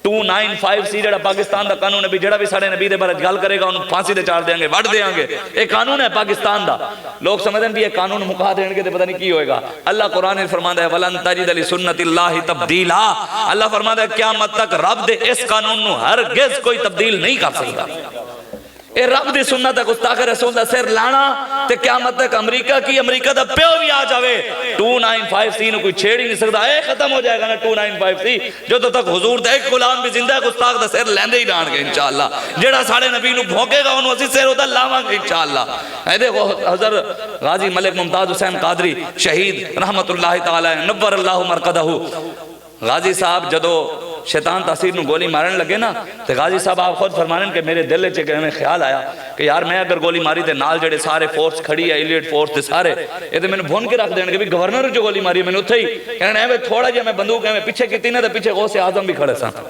295 جڑا پاکستان دا قانون ہے بھی جڑا بھی سارے نبی دے بارے گل کرے گا انہوں پھانسی دے چاڑ دیں گے، وڈ دیں گے، ایک قانون ہے پاکستان دا۔ لوگ سمجھتے ہیں بھی یہ قانون مکا دیں گے تو پتہ نہیں کی ہوئے گا۔ اللہ قرآن نے فرماتا ہے ولن تجد لسنت اللہ تبدیلا، اللہ فرماتا ہے قیامت تک رب دے اس قانون نو ہرگز کوئی تبدیل نہیں کر سکتا۔ اے رب دی سنت ہے گستاخ رسول دا سر لانا تے قیامت تک امریکہ دا پیو بھی آ جاوے 295C نو کوئی چھیڑ ہی نہیں سکتا. اے ختم ہو جائے گا نا 295C جو تو تک حضور دا ایک غلام بھی زندہ ہے گستاخ دا سر لیندے ہی ڈان گے انشاءاللہ. جیڑا ساڑے نبی نو بھوکے گا انہوں اسی سر ہوتا لاواں گے انشاءاللہ. اے دیکھو حضرت غازی ملک ممتاز حسین قادری شہید رحمت اللہ تعالی نور اللہ مرقدہ. غازی صاحب جدو شیطان تاثیر نو گولی مارن لگے نا تو غازی صاحب آپ خود فرمانن کہ میرے دل چکے ہمیں خیال آیا کہ یار میں اگر گولی ماری تے نال جڑے سارے فورس کھڑی ہے ایلیٹ فورس تے سارے یہ تو میں نے بھون کے رکھ دینے کہ بھی گورنر جو گولی ماری ہے میں نے اتھے ہی کہنے ہیں تھوڑا جا میں بندوق ہے میں پیچھے کیتی نا تو پیچھے غوث اعظم بھی کھڑے سن,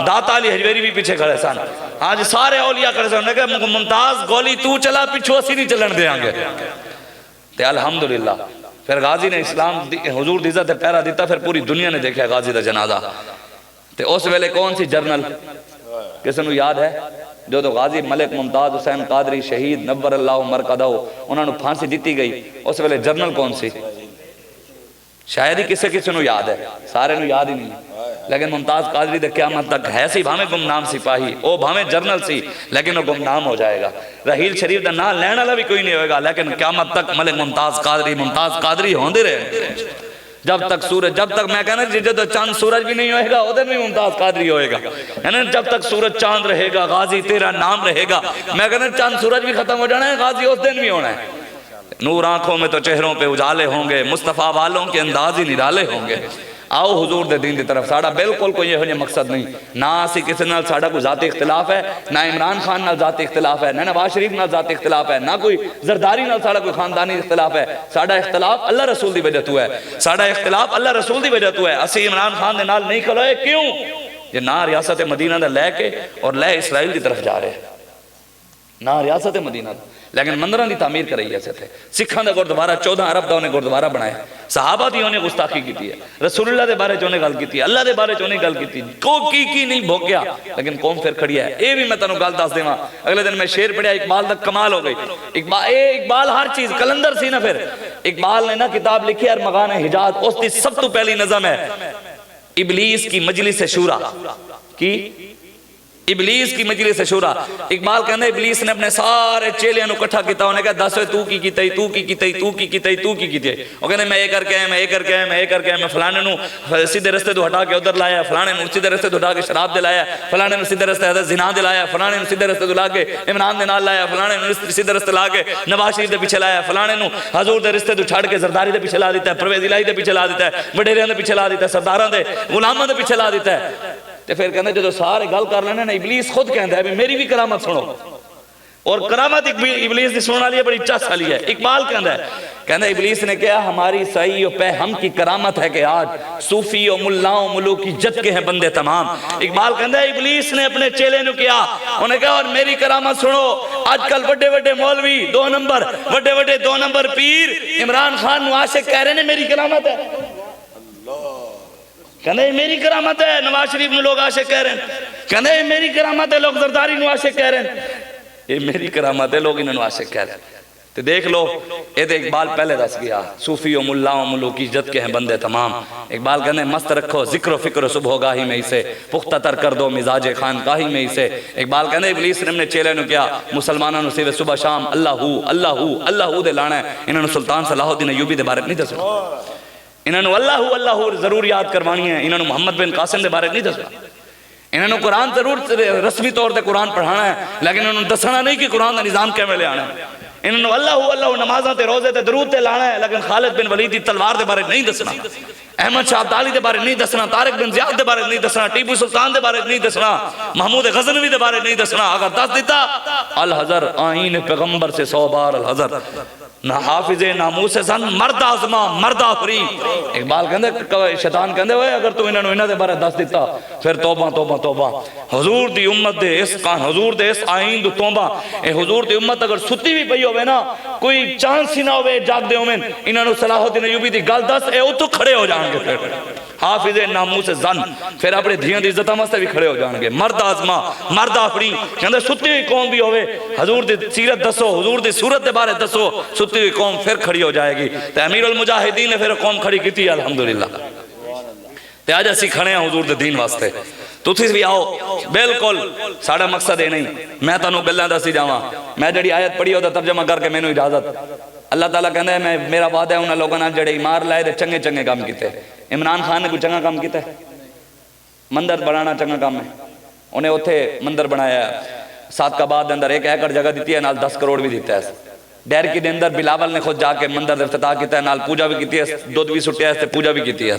داتا علی حجویری بھی پیچھے کھڑے سن, آج سارے اولیاء کھڑے سن. نے کہ ممتاز گولی تو چلا پیچھو اسی نہیں چلن دے آنگے. تے الحمدللہ پھر غازی نے اسلام حضور دی عزت پیرا دیتا. پھر پوری دنیا نے دیکھا غازی دا جنازہ. تے اس ویلے کون سی جرنل کسی نو یاد ہے جو تو غازی ملک ممتاز حسین قادری شہید نور اللہ مرقدہ انہوں نے پھانسی دیتی گئی, اس ویلے جرنل کون سی؟ شاید ہی کسی نو یاد ہے, سارے نو یاد ہی نہیں. لیکن ممتاز قادری دے قیامت تک ہے سی بھامے گمنام سپاہی, او بھامے جرنل سی, لیکن وہ گمنام ہو جائے گا. رحیل شریف دا نام لینا والا بھی کوئی نہیں ہوئے گا, لیکن قیامت تک ملک ممتاز قادری ہوندے رہے. جب تک سورج, جب تک میں کہنا جب چاند سورج بھی نہیں ہوئے گا ادھر بھی ممتاز قادری ہوئے گا. جب تک سورج چاند رہے گا غازی تیرا نام رہے گا. میں کہنا چاند سورج بھی ختم ہو جانا ہے, غازی اس دن بھی ہونا ہے. نور آنکھوں میں تو چہروں پہ اجالے ہوں گے, مصطفیٰ والوں کے انداز ہی نرالے ہوں گے. آؤ حضور دے دین دی طرف. ساڑا بالکل کوئی یہ مقصد نہیں, نہ اسی کسی نال ساڑا کوئی ذاتی اختلاف ہے, نہ عمران خان نال ذاتی اختلاف ہے, نہ نواز شریف نال ذاتی اختلاف ہے, نہ کوئی زرداری نال ساڑا کوئی خاندانی اختلاف ہے. ساڑا اختلاف اللہ رسول دی وجہ تو ہے, ساڑا اختلاف اللہ رسول دی وجہ تو ہے. اسی عمران خان دے نال نہیں کھلوئے کیوں؟ یہ نہ ریاست مدینہ دا لے کے اور لے اسرائیل دی طرف جا رہے ہیں, نہ ریاست مدینہ دا, لیکن مندران دی تعمیر کر رہی ہے. سکھان دا گردوارہ 14 ارب دا انہیں گردوارہ بنایا, صحابہ دی انہیں گستاخی کی تھی ہے, رسول اللہ دے بارے چونے گل کی تھی, اللہ دے بارے چونے گل کی تھی, کو کی نہیں بھوک گیا, لیکن قوم پھر کھڑی ہے. اے بھی میں تنوں گل دس دے ماں, اگلے دن میں شیر پڑھیا, اقبال دا کمال ہو گئی. اقبال ہر چیز کلندر سی نا. پھر اقبال نے نا کتاب لکھی ارمغان حجاز, اس دی سب تو پہلی نظم ہے ابلیس کی مجلس شورا کی, ابلیس کی مجلس شورا. اقبال کہنے ابلیس نے اپنے سارے چیلیاں نو کٹھا کیتا, انہیں کہا دس ہوئے تو کی کیتے, تو کی کیتے, تو کی کیتے, تو کی کیتے. وہ کہنے میں یہ کر کے میں یہ کر کے میں یہ کر کے میں فلانے نو سیدھے رستے تو ہٹا کے ادھر لایا, فلانے نو سیدھے رستے تو ہٹا کے شراب دلایا, فلانے نو سیدھے رستے حضرت زنا دلایا, فلانے نو سیدھے رستے تو لا کے عمران دے نال لایا, فلانے نو سیدھے رستے لا کے نواز شریف دے پیچھے لایا, فلانے نو حضور دے رستے تو چھڑ کے زرداری دے پیچھے لا دیتا ہے, پرویز الہی دے پیچھے لا دیتا ہے, وڈیریاں دے پیچھے لا دیتا ہے, سرداراں دے غلاماں دے پیچھے لا دیتا ہے. تے پھر کہندے جو سارے گل کر لینے نا, ابلیس خود کہندا ہے میری بھی کرامت سنو, اور کرامت ابلیس دی سننے والی ہے بڑی چس والی ہے. اقبال کہندا ابلیس نے کہا ہماری صحیح و پہ ہم کی کرامت ہے کہ آج صوفی و ملاؤں ملوک کی جت کے ہیں بندے تمام. اقبال کہندا ابلیس نے اپنے چیلے نو کیا, انہیں کہا اور میری کرامت سنو, آج کل بڑے بڑے مولوی 2 نمبر, بڑے بڑے 2 نمبر پیر عمران خان نو عاشق کہہ رہے ہیں میری کرامت ہے. کہنے میری کرامت ہے, نواز شریف میں لوگ عاشق کہہ رہے ہیں, کہنے میری کرامت ہے, لوگ زرداری نو عاشق کہہ رہے ہیں, یہ میری کرامت ہے, لوگ انہوں عاشق کہہ رہے ہیں. تو دیکھ لو یہ تو اقبال پہلے دس گیا, صوفی و ملاؤں ملوک کی عزت کے ہیں بندے تمام. اقبال کہنے مست رکھو ذکر و فکر صبح گاہی میں اسے, پختہ تر کر دو مزاج خانقاہی میں اسے. اقبال کہنے ابلیس نے اپنے چیلے نو کیا, مسلمانوں نے سیوے صبح شام اللہ دے لانا ہے. انہوں نے سلطان صلاح الدین ایوبی دے بارے نہیں دسنا, انہوں نے اللہ ضرور یاد کروانی ہے, انہوں نے محمد بن قاسم دے بارے نہیں دسنا, انہوں نے قرآن ضرور رسمی طور تے قرآن پڑھانا ہے, لیکن انہوں نے دسنا نہیں کہ قرآن دا نظام کیویں لے آنا ہے. انہوں نے اللہ نمازاں تے روزے تے درود تے لانا ہے, لیکن خالد بن ولید دی تلوار دے بارے نہیں دسنا, احمد شاہ عبدالی دے بارے نہیں دسنا, طارق بن زیاد دے بارے نہیں دسنا, ٹیپو سلطان دے بارے نہیں دسنا, محمود غزنوی دے بارے نہیں دسنا. اگر دس دیتا الحضر آئین پیغمبر سے 100 بار الحضر, نہ حافظ ناموس زن مرد آزما مرد آفری. اقبال کہندے شیطان کہندے ہوئے اگر تو انہوں دے بارے دس دیتا پھر توبہ توبہ توبہ, حضور دی امت دے اس حضور دے اس آئین دو توبہ. اے حضور دی امت اگر ستی بھی پئی ہوئے نا, کوئی چانس ہی نہ ہوئے جاگ دے ہوئے, انہوں نے صلاح الدین ایوبی دی گل دس, اے اتو کھڑے ہو جائیں گے. پھر حافظ ناموس زن, پھر اپنے دھیاں دی عزت واسطے بھی کھڑے ہو جائیں گے. مرد آزما مرد آفری, کہندے ستی ہوئی قوم بھی ہوئے, حضور دی سیرت دسو, حضور دی صورت دے بارے دسو, ستی ہوئی قوم پھر کھڑی ہو جائے گی. تے امیر المجاہدین نے پھر قوم کھڑی کی تھی الحمدللہ. تے آج اسی کھڑے ہیں حضور دے دین واسطے. تسی بھی آؤ بالکل ساڑا مقصد ہے نہیں میں تانوں گلاں دسی جاواں میں جڑی آیت پڑھی ہوتا ترجمہ کر کے مینوں اجازت اللہ تعالیٰ کہندا ہے میں میرا وعدہ ہے انہاں لوگاں نال جڑے ایمان لائے تے چنگے چنگے کام کیتے عمران خان نے کوئی چنگا کام کیتا ہے مندر بنانا چنگا کام ہے انہیں اوتھے مندر بنایا ہے صادقاباد دے اندر 1 ایکڑ جگہ دیتی ہے نال 10 کروڑ بھی دیتا ہے ڈیر کی دے اندر بلاول نے خود جا کے مندر دے افتتاح کیتا ہے نال پوجا بھی کیتی ہے دودھ بھی سٹیا ہے پوجا بھی کیتی ہے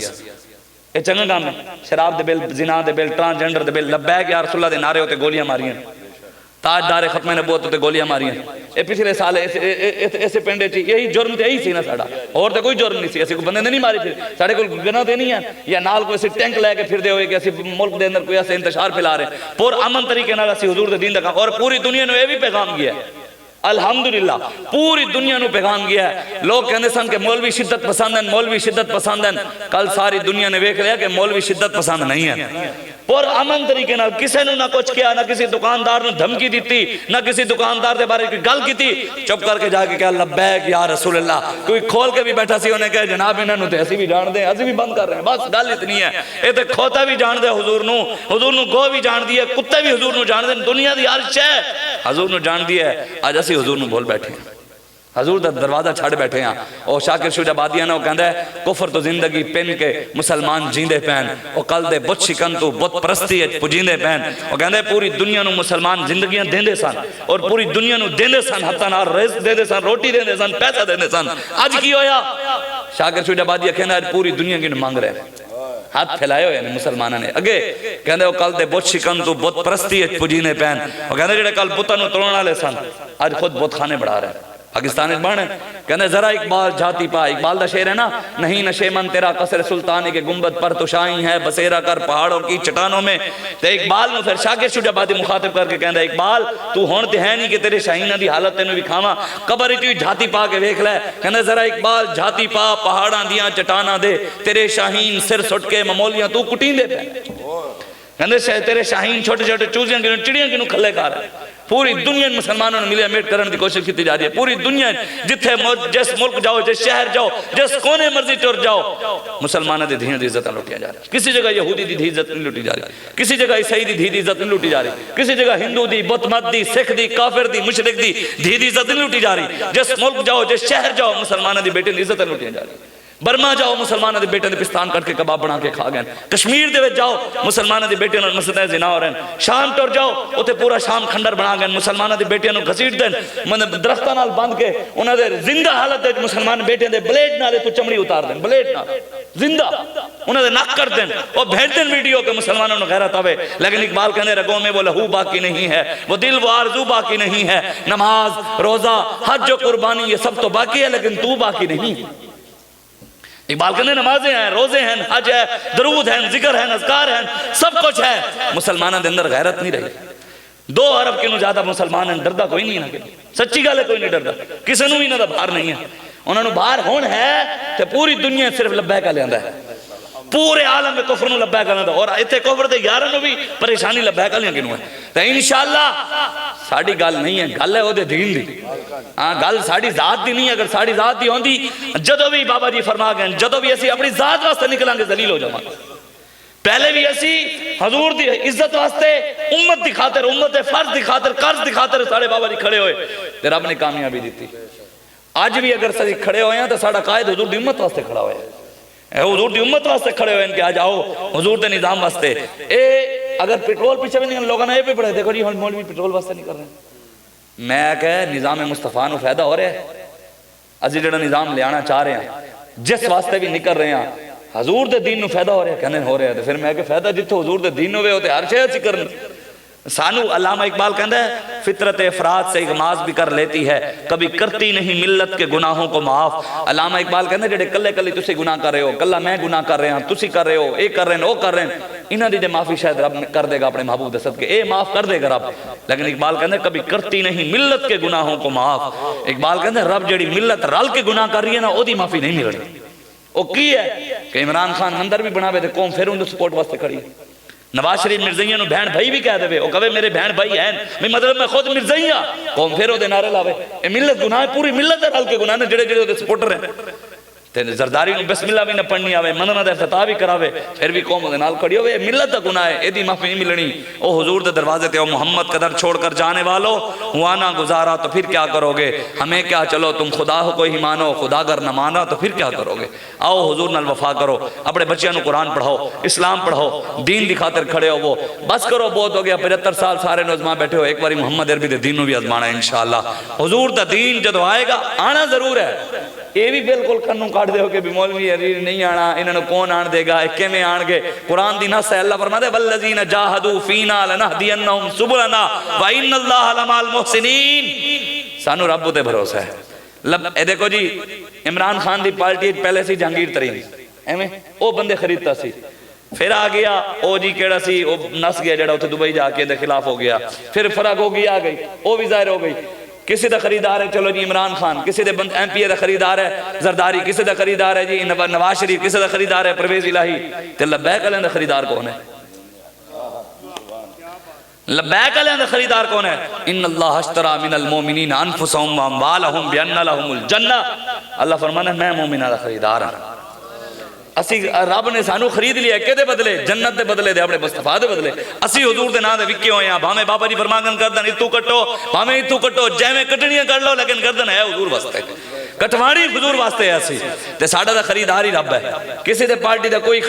یہ چنگا کام ہے شراب دے بل زنا دے بل ٹرانسجنڈر دے بل لبیک یا رسول اللہ دے نعرے ہوتے گولیاں ماری ہیں تاجدار ختم نبوت ہوتے گولیاں ماری ہیں یہ پچھلے سال ایسے پنڈے چی یہی جرم تے یہی سی نا ساڑا اور تے کوئی جرم نہیں سی ایسے کوئی بندے نہیں ماری پھر ساڑے کوئی گناہ تے نہیں ہیں یا نال کوئی ایسے ٹینک لے کے پھر دے ہوئے کہ ایسے ملک دے اندر کوئی ایسے انتشار پھیلا رہے پور امن طریقے نال اسی حضور دے دین دا کام اور پوری دنیا نے یہ بھی پیغام کیا ہے الحمدللہ پوری دنیا نو پیغام گیا ہے لوگ کہنے سن کہ مولوی شدت پسند ہیں مولوی شدت پسند ہیں کل ساری دنیا نے ویکھ لیا کہ مولوی شدت پسند نہیں ہے پر امن طریقے نال کسے نو نہ کچھ کیا نہ کسی دکاندار نو دھمکی دیتی نہ کسی دکاندار دے بارے کوئی گل کیتی چپ کر کے جا کے کہا لبیک یا رسول اللہ کوئی کھول کے بھی بیٹھا سی انہیں کہا جناب انہاں نو تے اسی بھی جان دیں اسی بھی بند کر رہے ہیں بس گل اتنی ہے اے تے کھوتا بھی جان دے حضور نو گو بھی جان دی ہے کتے بھی حضور نو جان دے دنیا دی ہر شے حضور نو جان دی ہے آج اسی حضور نو بول بیٹھے ہیں حضور دا دروازہ چھڑ بیٹھے ہیں اور شاکر شجاع بادیاں وہ کہندا ہے کفر تو زندگی پن کے مسلمان جیندے پین اور کل دے بت شکن تو بت پرستی پجیندے پین وہ کہندا ہے پوری دنیا نو مسلمان زندگیاں دیندے سن اور پوری دنیا نو دیندے سن حتی نال رزق دیندے سن روٹی دیندے سن پیسہ دیندے سن اج کی ہویا شاکر شجاع بادیہ کہندا ہے پوری دنیا کی مانگ رہے ہیں ہاتھ پھیلائے ہوئے مسلمانہ نے اگے کہندے وہ کل دے بت شکن تو بت پرستی پجیندے پین وہ کہندے جڑے کل بتاں نو توڑن والے سن اج خود بت خانے بڑھا رہے ہیں پاکستان بڑھنے کہنے ذرا اقبال جھاتی پا اقبال دا شعر ہے نا نہیں نشے من تیرا قصر سلطانی کے گنبد پر تو شاہی ہے بسیرا کر پہاڑوں کی چٹانوں میں تو اقبال نو پھر شاکر شجاع بادی مخاطب کر کے کہندہ اقبال تو ہون تے ہے نہیں کہ تیرے شاہینہ دی حالت تینوں بھی کھاما قبر اتوی جھاتی پا کے ویکھ لے کہندہ ذرا اقبال جھاتی پا پہاڑاں دیاں چٹانہ دے تیرے شاہین سر سٹ کے ممولیاں تو کٹین دے پہ کہندہ تیرے شاہین چھوٹے چھوٹے چوزیاں کنوں چڑیاں کنوں کھلے کھا رہے پوری دنیا مسلمانوں نے ملے میٹ کرنے کی کوشش کی جا رہی ہے پوری دنیا جتھے جس ملک جاؤ جس شہر جاؤ جس کونے مرضی ٹر جاؤ مسلمانوں دی دھیاں دی عزت لوٹیا جا رہی ہے کسی جگہ یہودی دی دھی عزت نہیں لوٹی جا رہی کسی جگہ عیسائی دی دھی عزت نہیں لوٹی جا رہی کسی جگہ ہندو دی بت مت دی سکھ دی کافر دی مشرک دی دھی عزت نہیں لوٹی جا رہی جس ملک جاؤ جس شہر جاؤ مسلمانوں دی بیٹے دی عزت لوٹیا جا رہی برما جاؤ مسلمانوں دے بیٹے دے پستان کٹ کے کباب بنا کے کھا گئے کشمیر دے وچ جاؤ مسلمانوں دے بیٹے نوں مسجدیں زنا ہو رہے ہیں شام ٹر جاؤ اوتے پورا شام کھنڈر بنا گئے مسلمانوں دے بیٹے نوں گھسیٹ دین من درختاں نال باندھ کے انہاں دے زندہ حالت وچ مسلمان بیٹے دے بلیڈ نال تو چمڑی اتار دین بلیڈ نال زندہ انہاں دے نک کر دین او بھیج دین ویڈیو کہ مسلمانوں نوں غیرت آوے لیکن اقبال کہنے رگوں میں وہ لہو باقی نہیں ہے وہ دل وہ آرزو باقی نہیں ہے نماز روزہ حج و قربانی یہ سب تو باقی ہے لیکن تو باقی نہیں اقبال کہنے نمازیں ہیں روزے ہیں حج ہے درود ہیں ذکر ہیں اذکار ہیں سب کچھ ہے مسلمانوں دے اندر غیرت نہیں رہی 2 ارب کے نو زیادہ مسلمان ہیں ڈردہ کوئی نہیں ہے سچی گل ہے کوئی نہیں ڈردہ کسی نو بھی نہ باہر نہیں ہے انہوں نے باہر ہون ہے تو پوری دنیا صرف لبیک لے آندا ہے پورے عالم میں کفر نو لبیک آندا اور ایتھے کفر دے یاراں نو بھی پریشانی لبیک لیاں کینو ہے تے انشاءاللہ ساڈی گل نہیں ہے گل ہے او دے دین دی ہاں گل ساڈی ذات دی نہیں اگر ساڈی ذات دی ہوندی جدوں بھی بابا جی فرما گئے جدوں بھی اسی اپنی ذات واسطے نکلاں گے ذلیل ہو جاواں پہلے بھی اسی حضور دی عزت واسطے امت دی خاطر امت فرض دی خاطر قرض دی خاطر ساڈے بابا جی کھڑے ہوئے تے رب نے کامیابی دتی اج بھی اگر اسی کھڑے ہوئے ہیں تے ساڈا قائد حضور دی امت واسطے کھڑا ہویا ہے حضور دی امت واسطے کھڑے ہوئے ہیں کہ آج آؤ حضور دے نظام واسطے اے اگر پیٹرول پیچھے بھی نہیں لوگوں نے یہ بھی پڑھے دیکھو جی مولوی پیٹرول واسطے نہیں کر رہے ہیں میں کہ نظام مصطفیٰ نو فائدہ ہو رہا ہے اسی جڑا نظام لے آنا چاہ رہے ہیں جس واسطے بھی نکل رہے ہیں حضور دے دین نو فائدہ ہو رہا ہے کہنے ہو رہا ہے تو پھر میں کہ فائدہ جتھے حضور دے دین ہوئے ہوتے ہر شے سی کرن سانو علامہ اقبال کہندا ہے فطرت افراد سے اغماز بھی کر لیتی ہے کبھی کرتی نہیں ملت کے گناہوں کو معاف علامہ اقبال کہندا جڑے کلے کلے تسی گناہ کر رہے ہو کلا میں گناہ کر رہے ہاں تسی کر رہے ہو اے کر رہے ہیں او کر رہے ہیں انہاں دی معافی شاید رب کر دے گا اپنے محبوب دے صدقے اے معاف کر دے گا رب لیکن اقبال کہندا کبھی کرتی نہیں ملت کے گناہوں کو معاف اقبال کہندا رب جڑی ملت رل کے گناہ کر رہی ہے نا او دی معافی نہیں مل رہی او کی ہے کہ عمران خان اندر بھی بناوے تے قوم پھر ان دے سپورٹ واسطے کھڑی نواز شریف مرزائیاں نو بہن بھائی بھی کہہ دے او کہے میرے بہن بھائی ہیں میں مطلب میں خود مرزائیاں قوم پھر او دے نعرے لاوے اے ملت گناہ پوری ملت رل کے گناہ نے جڑے جڑے او دے سپورٹر ہیں تے زرداری نو بسم اللہ بھی نہ پڑھنی آوے مننا دے افتتاح بھی کراوے پھر بھی قوم دے نال کھڑی ہوئے ملت دا گناہ ہے ایدی معافی نہیں ملنی او حضور دے دروازے تے او محمد قدر چھوڑ کر جانے والو ہوا نہ گزارا تو پھر کیا کرو گے ہمیں کیا چلو تم خدا کو ہی مانو خدا اگر نہ مانا تو پھر کیا کرو گے آؤ حضور نال وفا کرو اپنے بچیاں نو قرآن پڑھاؤ اسلام پڑھاؤ دین دی خاطر کھڑے ہو وہ بس کرو بہت ہو گیا 75 سال سارے نوزمان بیٹھے ہو ایک باری محمد عربی دے دین نو بھی ازمانا ہے انشاءاللہ حضور دا دین جدو آئے گا آنا ضرور ہے یہ بھی بالکل کنوں کاٹ دے ہو کہ بھی مولوی عزیز نہیں آنا انہوں کون آن دے گا ایک میں آن گے قرآن دی نص ہے اللہ فرماتے والذین جاہدوا فینا لنہدینہم سبلنا وان اللہ لمع المحسنین سانو رب تے بھروسہ ہے اے دیکھو جی عمران خان دی پارٹی پہلے سی جہانگیر ترین ایویں او بندے خریدتا سی پھر آ گیا او جی کیڑا سی او نس گیا جڑا اتھے دبئی جا کے دے خلاف ہو گیا پھر فرق ہو گئی آ گئی او بھی ظاہر ہو گئی کسی دا خریدار ہے چلو جی عمران خان کسی دے ایم پی اے دا خریدار ہے زرداری کسی دا خریدار ہے جی نواز شریف کسی دا خریدار ہے پرویز الہی تے لبیک علیہ دا خریدار کون ہے لبیک علیہ دا خریدار کون ہے ان اللہ اشترى من المومنین انفسهم واموالهم بان لهم الجنہ اللہ فرمانا ہے میں مومنہ دا خریدار ہوں اسی رب نے سانو خرید لیا کہ دے بدلے جنت دے بدلے دے اپنے مصطفیٰ دے بدلے اسی حضور دے نا دے وکے ہوئے ہیں بھامے بابا جی فرماگن کردن اتو کٹو بھامے اتو کٹو جیمے کٹنیاں کر لو لیکن کردن ہے حضور واسطے کٹوانی حضور واسطے ہے اسی تے ساڑھا دا خریدار ہی رب ہے کسی دے پارٹی دا کوئی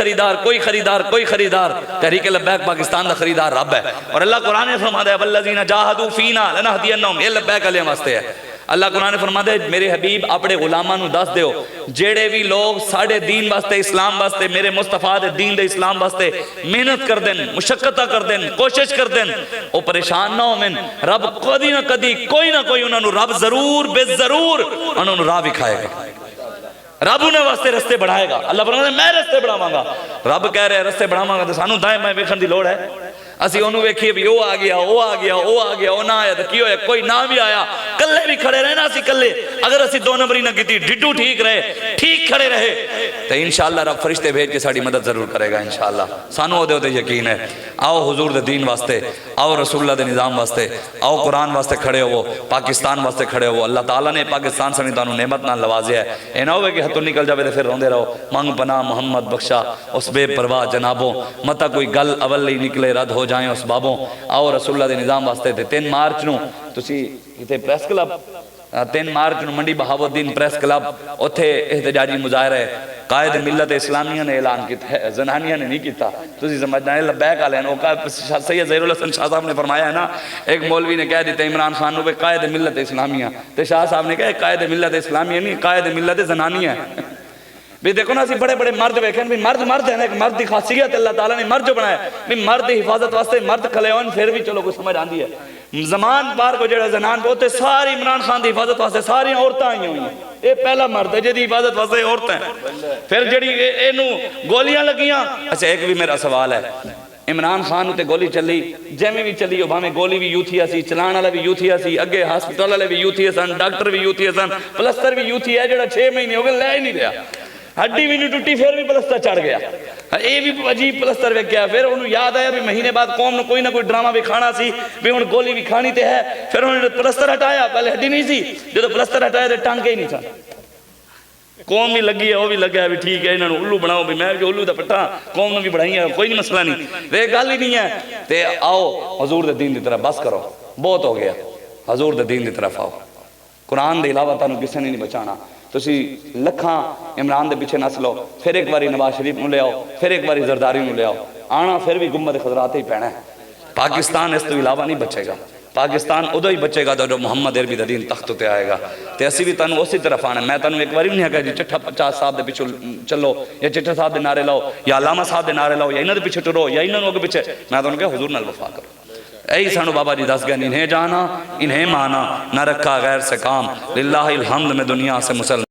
خریدار تحریک لبیک پاکستان دا خریدار رب ہے اور اللہ قرآن نے فرما دے والذین جاہدوا فینا لنہدینہم یہ لبیک علیہ واسطے ہے اللہ قرآن نے فرما دے میرے حبیب اپنے غلاماں نو دس دیو جیڑے بھی لوگ ساڑھے دین واسطے اسلام واسطے میرے مصطفیٰ دے دین دے اسلام واسطے محنت کر دیں مشقتہ کر دیں کوشش کر دیں وہ پریشان نہ ہو من رب کدی نہ کدی کوئی نہ کوئی انہوں رب ضرور بے ضرور انہوں راہ بکھائے گا رب انہیں واسطے رستے بڑھائے گا اللہ فرماتا ہے میں رستے بڑھاواں گا رب کہہ رہے رستے بڑھاواں گا تو سانو دائیں میں ویکھن دی لوڑ ہے اسی انہوں ویکھیے بھی وہ آ گیا وہ نہ آیا تو کی ہویا کوئی نہ بھی آیا کلے بھی کھڑے رہنا اسی کلے اگر اسی دو نمبری نہ کیتی ڈڈو ٹھیک رہے ٹھیک کھڑے رہے تو انشاءاللہ رب فرشتے بھیج کے ساڑی مدد ضرور کرے گا انشاءاللہ سانو دے ہوتے یقین ہے آؤ حضور دے دین واسطے آؤ رسول اللہ دے نظام واسطے آؤ قرآن واسطے کھڑے ہو پاکستان واسطے کھڑے ہو اللہ تعالیٰ نے پاکستان سے تانوں نعمت نہ لوازیا ہے اے نہ ہوئے کہ ہتھوں نکل جاوے تو پھر روندے رہو مانگ پناہ محمد بخشا اس بے پرواہ جنابوں متا کوئی گل اول نہیں نکلے رد ہو جائیں اس بابوں آؤ رسول اللہ دے نظام واسطے تھے 3 مارچ نو تسی اتھے پریس کلب 3 مارچ نو منڈی بہاؤالدین پریس کلب اتھے احتجاجی مظاہرہ ہے قائد ملت اسلامیہ نے اعلان کیتا ہے زنانیہ نے نہیں کیتا تسی سمجھنا ہے لبیک علیہ سید ظہیر الحسن شاہ صاحب نے فرمایا ہے نا ایک مولوی نے کہہ دیتا عمران خان نو قائد ملت اسلامیہ تو شاہ صاحب نے کہا قائد ملت اسلامیہ نہیں قائد ملت زنانیہ ہے بھی دیکھو نا اسی بڑے بڑے مرد بیکھیں بھی مرد ہے نا ایک مرد دی خاصیت اللہ تعالیٰ نے مرد جو بنایا بھی مرد دی حفاظت واسطے مرد کھلے ہون پھر بھی چلو کوئی سمجھ آندی ہے زمان پار کو جڑا زنان پہ ہوتے ساری عمران خان دی حفاظت واسطے ساری عورتیں آئی ہوئی ہیں یہ پہلا مرد ہے جدی حفاظت واسطے عورتیں پھر جڑی اینو گولیاں لگیاں اچھا ایک بھی میرا سوال ہے عمران خان تے گولی چلی جیمیں بھی چلی ہو بھامیں گولی بھی یوتھیا سی چلان والا بھی یوتھیا سی اگے ہاسپٹل والے بھی یوتھیا سن ڈاکٹر بھی یوتھیا سن پلستر بھی یوتھیا ہے جڑا 6 مہینے ہو گئے لے ہی نہیں رہا ہڈی بھی نہیں ٹوٹی پھر بھی پلستر چڑھ گیا یہ بھی عجیب پلستر ویک گیا پھر انہوں یاد آیا بھی مہینے بعد قوم نے کوئی نہ کوئی ڈرامہ بھی کھانا سی بھی انہوں گولی بھی کھانی تے ہے پھر انہوں نے پلستر ہٹایا پہلے ہڈی نہیں سی جو پلستر ہٹایا تو ٹانکے ہی نہیں تھا قوم بھی لگی ہے وہ بھی لگا ہے بھی ٹھیک ہے انہوں نے الو بناؤ بھی میں جو الو دا پٹھا قوم نے بھی بڑھائی ہے کوئی نہیں مسئلہ نہیں یہ گل ہی نہیں ہے تے آؤ حضور دے دین دی طرف بس کرو بہت ہو گیا حضور دے دین دی طرف آؤ قرآن دے علاوہ تانوں کسی نے نہیں بچانا تسی لکھاں عمران دے پیچھے نس لو پھر ایک باری نواز شریف نو لے آؤ پھر ایک باری زرداری نو لے آؤ آنا پھر بھی گنبد خضرات ہی پینا ہے پاکستان اس تو علاوہ نہیں بچے گا پاکستان ادو ہی بچے گا جو محمد عربی دین تخت تے آئے گا تے اسی بھی تانوں اسی طرف آنا میں تانوں ایک باری نہیں کہا جی چٹھا 50 صاحب دے پیچھے چلو یا چٹھا صاحب دے نعرے لاؤ یا علامہ صاحب دے نعرے لاؤ یا انہاں دے پیچھے ٹرو یا انہاں دے پیچھے میں تانوں کہا حضور نال وفا کرو اے سانو بابا جی دس گئے انہیں جانا انہیں مانا نہ رکھا غیر سے کام للہ الحمد میں دنیا سے مسلم